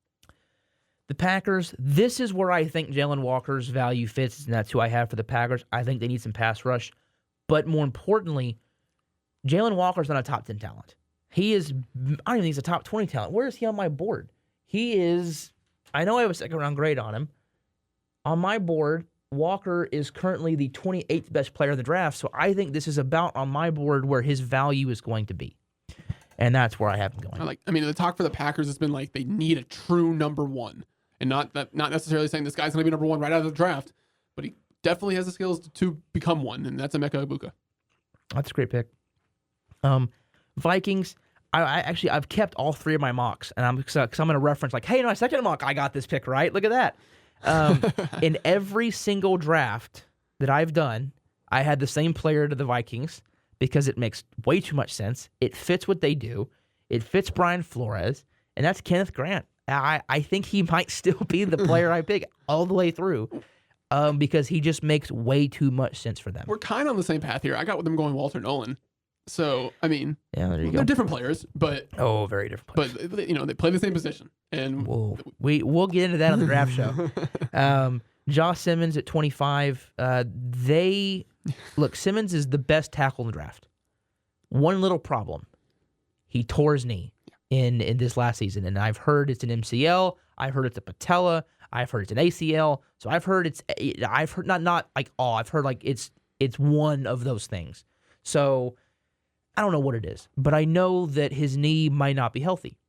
The Packers, this is where I think Jalen Walker's value fits, and that's who I have for the Packers. I think they need some pass rush. But more importantly, Jalen Walker's not a top 10 talent. He is, I don't even think he's a top 20 talent. Where is he on my board? He is, I know I have a second-round grade on him. On my board, Walker is currently the 28th best player in the draft, so I think this is about on my board where his value is going to be. And that's where I have him going.
I mean, the talk for the Packers has been like they need a true number one. And not necessarily saying this guy's going to be number one right out of the draft, but he definitely has the skills to become one, and that's Emeka Egbuka.
That's a great pick. Vikings, I've kept all 3 of my mocks, and because I'm going to reference like, hey, in my second mock, I got this pick right. Look at that. In every single draft that I've done, I had the same player to the Vikings because it makes way too much sense. It fits what they do. It fits Brian Flores, and that's Kenneth Grant. I think he might still be the player I pick all the way through because he just makes way too much sense for them.
We're kind of on the same path here. I got them going Walter Nolan. So, I mean,
yeah, there you go.
They're different players, but...
Oh, very different players.
But, they play the same position. And
we'll get into that on the draft show. Josh Simmons at 25. Look, Simmons is the best tackle in the draft. One little problem. He tore his knee in this last season, and I've heard it's an MCL. I've heard it's a patella. I've heard it's an ACL. So I've heard not like all. I've heard like it's one of those things. So I don't know what it is, but I know that his knee might not be healthy.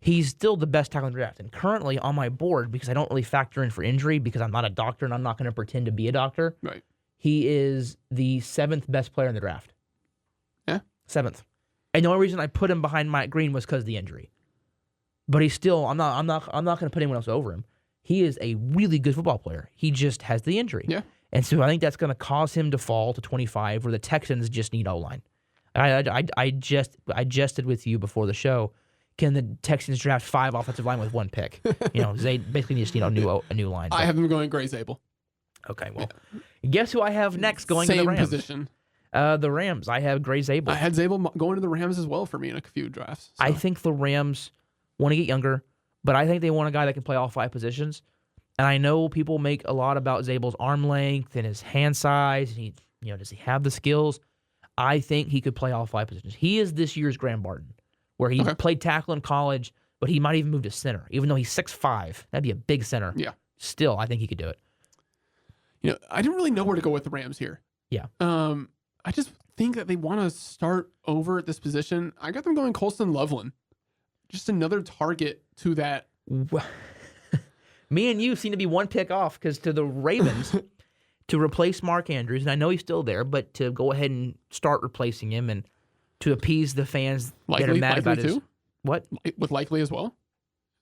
He's still the best tackle in the draft, and currently on my board, because I don't really factor in for injury because I'm not a doctor and I'm not going to pretend to be a doctor.
Right. He
is the 7th best player in the draft.
Yeah.
7th. And the only reason I put him behind Mike Green was because of the injury. But he's still, I'm not going to put anyone else over him. He is a really good football player. He just has the injury.
Yeah.
And so I think that's going to cause him to fall to 25, where the Texans just need O-line. I jested with you before the show. Can the Texans draft 5 offensive line with 1 pick? They basically just need a new line.
I have them going Gray Zabel.
Okay, well, guess who I have next going to the Rams?
Same position.
The Rams. I have Gray Zabel.
I had Zabel going to the Rams as well for me in a few drafts. So.
I think the Rams want to get younger, but I think they want a guy that can play all 5 positions. And I know people make a lot about Zabel's arm length and his hand size. And does he have the skills? I think he could play all 5 positions. He is this year's Graham Barton, where he played tackle in college, but he might even move to center, even though he's 6'5". That'd be a big center.
Yeah.
Still, I think he could do it.
I didn't really know where to go with the Rams here.
Yeah.
I just think that they want to start over at this position. I got them going Colston Loveland. Just another target to that.
Me and you seem to be 1 pick off because to the Ravens, to replace Mark Andrews, and I know he's still there, but to go ahead and start replacing him and to appease the fans that are mad about his...
Too?
What?
With Likely as well?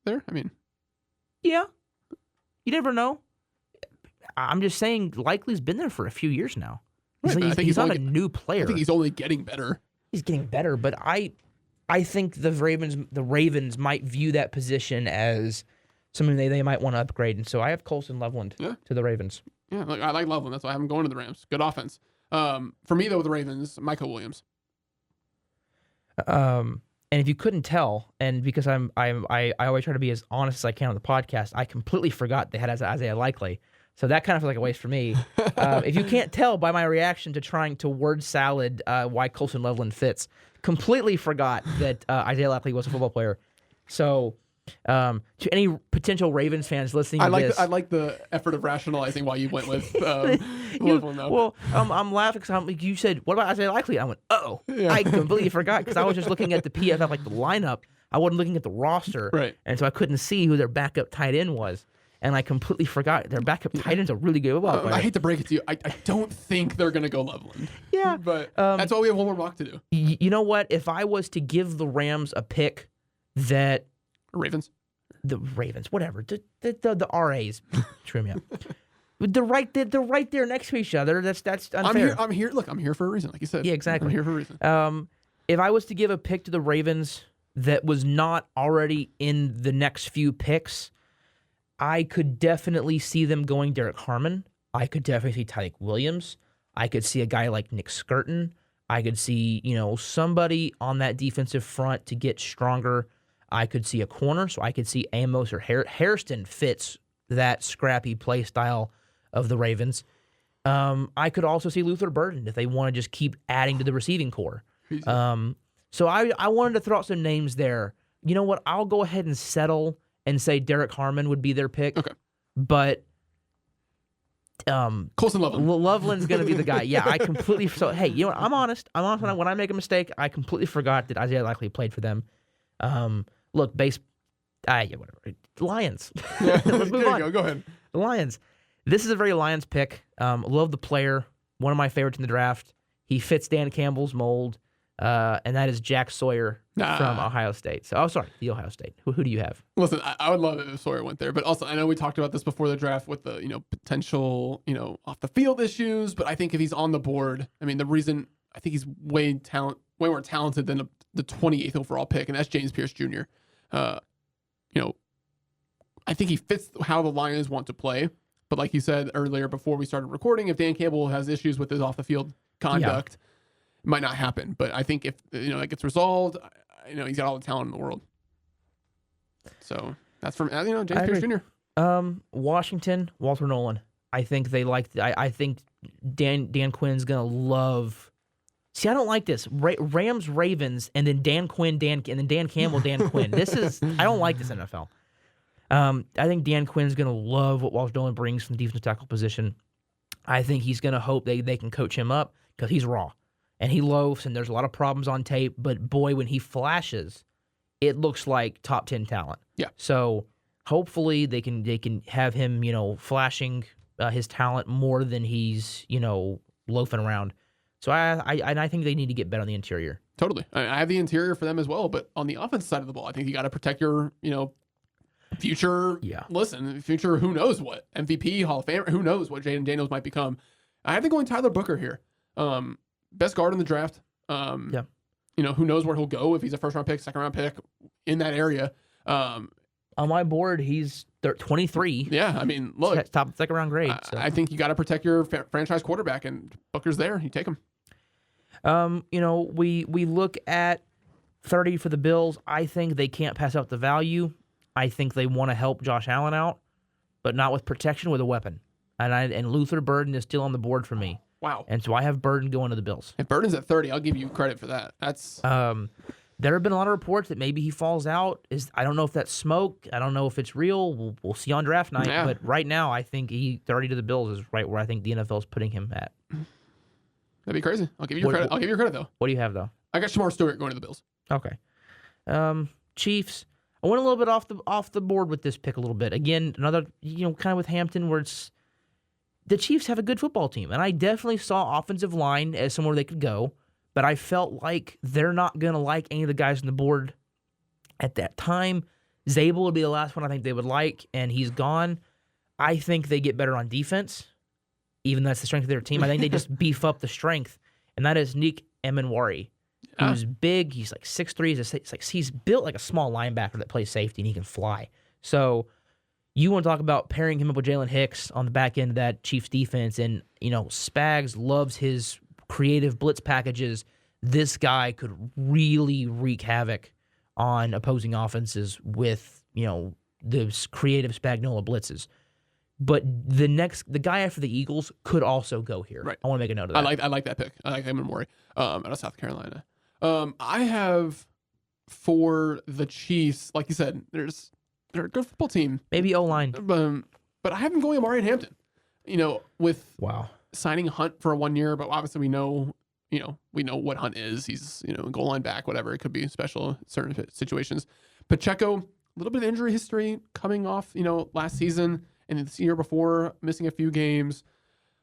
There? I mean...
Yeah. You never know. I'm just saying Likely's been there for a few years now. He's not a new player.
I think he's only getting better.
He's getting better, but I think the Ravens might view that position as something they might want to upgrade, and so I have Colson Loveland to the Ravens.
Yeah, look, I like Loveland. That's why I'm going to the Rams. Good offense. For me though, with the Ravens, Michael Williams.
And if you couldn't tell, and because I always try to be as honest as I can on the podcast, I completely forgot they had Isaiah Likely. So that kind of feels like a waste for me. If you can't tell by my reaction to trying to word salad why Colson Loveland fits, completely forgot that Isaiah Likely was a football player. So to any potential Ravens fans listening to this...
I like the effort of rationalizing why you went with Loveland, though.
Well, I'm laughing because you said, what about Isaiah Likely? I went, I completely forgot because I was just looking at the PFF, like the lineup. I wasn't looking at the roster.
Right.
And so I couldn't see who their backup tight end was. And I completely forgot their backup tight end's a really good football player.
I hate to break it to you. I don't think they're going to go Loveland.
Yeah.
But that's why we have one more mock to do.
You know what? If I was to give the Rams a pick that...
Ravens,
whatever. The RAs, trim me up. They're right there next to each other. That's unfair.
I'm here. Look, I'm here for a reason, like you said.
Yeah, exactly.
I'm here for a reason.
If I was to give a pick to the Ravens that was not already in the next few picks, I could definitely see them going Derek Harmon. I could definitely see Tyreek Williams. I could see a guy like Nick Skirton. I could see somebody on that defensive front to get stronger. I could see a corner, so I could see Amos or Hairston fits that scrappy play style of the Ravens. I could also see Luther Burden if they want to just keep adding to the receiving core. So I wanted to throw out some names there. You know what? I'll go ahead and settle and say Derek Harmon would be their pick.
Okay.
But
Colson Loveland.
Loveland's going to be the guy. Yeah, I completely... So, hey, you know what? I'm honest. When I make a mistake, I completely forgot that Isaiah Likely played for them. Look, whatever. Lions.
Yeah.
Let's move on.
Go ahead.
The Lions. This is a very Lions pick. Love the player. One of my favorites in the draft. He fits Dan Campbell's mold, and that is Jack Sawyer from Ohio State. So, the Ohio State. Who do you have?
Listen, I would love it if Sawyer went there, but also I know we talked about this before the draft with the potential off the field issues. But I think if he's on the board, I mean the reason I think he's way more talented than the 28th overall pick, and that's James Pierce Jr. I think he fits how the Lions want to play. But like you said earlier before we started recording, if Dan Campbell has issues with his off the field conduct, it might not happen. But I think if it gets resolved, he's got all the talent in the world. So that's from James Pierce Jr.
Washington, Walter Nolan. I think they like. I think Dan Quinn's gonna love. See, I don't like this. Rams, Ravens, and then Dan Campbell, Dan Quinn. I don't like this NFL. I think Dan Quinn's going to love what Walter Nolan brings from the defensive tackle position. I think he's going to hope they can coach him up because he's raw. And he loafs, and there's a lot of problems on tape. But, boy, when he flashes, it looks like top 10 talent.
Yeah.
So, hopefully, they can have him, flashing his talent more than he's, loafing around. So I think they need to get better on the interior.
Totally. I have the interior for them as well, but on the offensive side of the ball, I think you got to protect your, future.
Yeah.
Listen, future, who knows what? MVP, Hall of Famer, who knows what Jaden Daniels might become. I have to go in Tyler Booker here. Best guard in the draft.
Yeah.
Who knows where he'll go if he's a first-round pick, second-round pick in that area.
On my board, he's 23.
Yeah, I mean, look.
Top second-round grade. So.
I think you got to protect your franchise quarterback, and Booker's there. You take him.
We look at 30 for the Bills. I think they can't pass up the value. I think they want to help Josh Allen out, but not with protection, with a weapon. And Luther Burden is still on the board for me.
Wow.
And so I have Burden going to the Bills.
If Burden's at 30, I'll give you credit for that. That's
there have been a lot of reports that maybe he falls out. I don't know if that's smoke. I don't know if it's real. We'll see on draft night.
Yeah.
But right now, I think 30 to the Bills is right where I think the NFL is putting him at.
That'd be crazy. I'll give you credit. I'll give you credit though.
What do you have though?
I got Shamar Stewart going to the Bills.
Okay. Chiefs. I went a little bit off the board with this pick a little bit. Again, another kind of with Hampton where it's the Chiefs have a good football team, and I definitely saw offensive line as somewhere they could go. But I felt like they're not going to like any of the guys on the board at that time. Zabel would be the last one I think they would like, and he's gone. I think they get better on defense, even though that's the strength of their team. I think they just beef up the strength, and that is Nick Emenwari. who's big. He's like 6'3". He's built like a small linebacker that plays safety, and he can fly. So you want to talk about pairing him up with Jalen Hicks on the back end of that Chiefs defense, and Spags loves his creative blitz packages. This guy could really wreak havoc on opposing offenses with the creative Spagnuolo blitzes. But the guy after the Eagles could also go here.
Right.
I want to make a note of that.
I like that pick. I like him and Maury out of South Carolina. I have for the Chiefs, like you said, they're a good football team.
Maybe O-line.
But I have him going Amari and Hampton. With
Wow.
signing Hunt for 1 year, but obviously we know what Hunt is. He's goal line back, whatever. It could be special in certain situations. Pacheco, a little bit of injury history coming off, last season and this year before, missing a few games.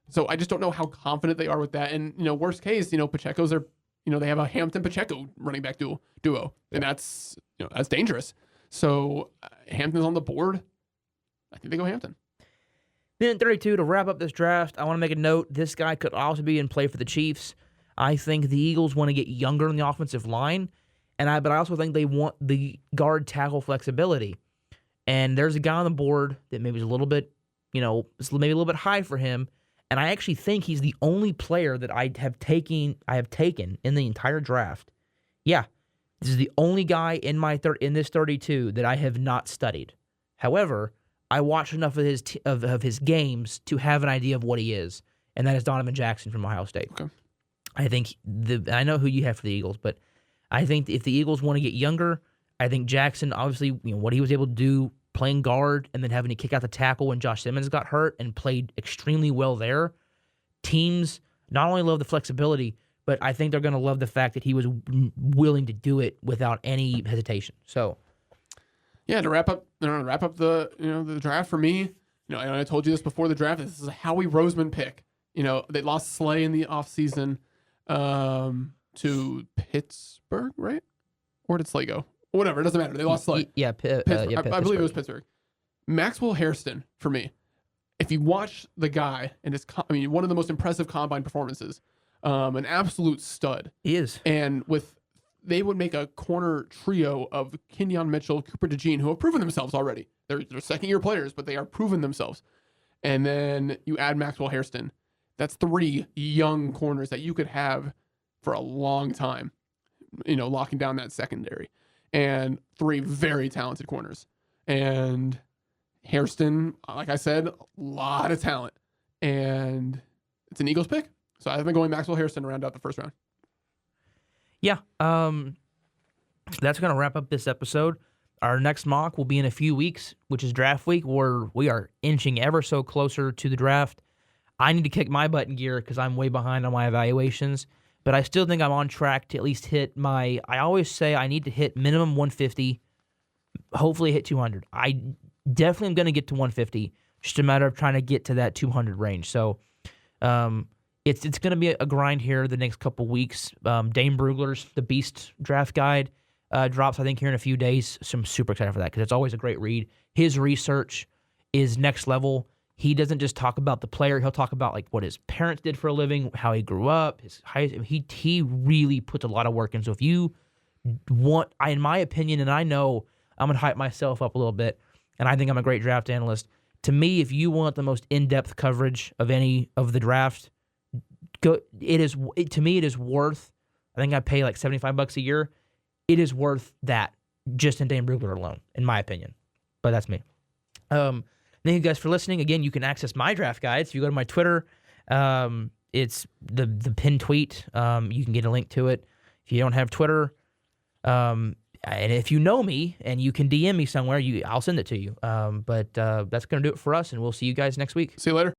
So I just don't know how confident they are with that. And worst case, Pacheco's are, they have a Hampton Pacheco running back duo, and that's dangerous. So Hampton's on the board. I think they go Hampton.
Then 32 to wrap up this draft. I want to make a note. This guy could also be in play for the Chiefs. I think the Eagles want to get younger in the offensive line, but I also think they want the guard tackle flexibility. And there's a guy on the board that maybe is a little bit, maybe a little bit high for him. And I actually think he's the only player that I have taken in the entire draft. Yeah, this is the only guy in this 32 that I have not studied. However, I watched enough of his games to have an idea of what he is, and that is Donovan Jackson from Ohio State.
Okay.
I think I know who you have for the Eagles, but I think if the Eagles want to get younger, I think Jackson, obviously, what he was able to do playing guard and then having to kick out the tackle when Josh Simmons got hurt and played extremely well there. Teams not only love the flexibility, but I think they're going to love the fact that he was willing to do it without any hesitation. So,
yeah, to wrap up the draft for me, I told you this before the draft. This is a Howie Roseman pick. They lost Slay in the offseason to Pittsburgh, right? Or did Slay go? Whatever, it doesn't matter. They lost Slay.
Pittsburgh.
I believe it was Pittsburgh. Maxwell Hairston, for me, if you watch the guy and one of the most impressive combine performances, an absolute stud.
He is.
And they would make a corner trio of Kenyon Mitchell, Cooper DeJean, who have proven themselves already. They're second-year players, but they are proven themselves. And then you add Maxwell Hairston. That's 3 young corners that you could have for a long time, locking down that secondary. And 3 very talented corners. And Hairston, like I said, a lot of talent. And it's an Eagles pick. So I've been going Maxwell Hairston to round out the first round.
Yeah. That's going to wrap up this episode. Our next mock will be in a few weeks, which is draft week, where we are inching ever so closer to the draft. I need to kick my butt in gear because I'm way behind on my evaluations. But I still think I'm on track to at least hit I always say I need to hit minimum 150, hopefully hit 200. I definitely am going to get to 150, just a matter of trying to get to that 200 range. So it's going to be a grind here the next couple weeks. Dane Brugler's The Beast Draft Guide drops, I think, here in a few days. So I'm super excited for that because it's always a great read. His research is next level. He doesn't just talk about the player. He'll talk about what his parents did for a living, how he grew up. He really puts a lot of work in. So if you want, in my opinion, and I know I'm going to hype myself up a little bit, and I think I'm a great draft analyst. To me, if you want the most in-depth coverage of any of the draft, to me it is worth. I think I pay $75 a year. It is worth that just in Dane Brugler alone, in my opinion. But that's me. Thank you guys for listening. Again, you can access my draft guides. If you go to my Twitter, it's the pinned tweet. You can get a link to it. If you don't have Twitter, and if you know me and you can DM me somewhere, I'll send it to you. But that's going to do it for us, and we'll see you guys next week.
See you later.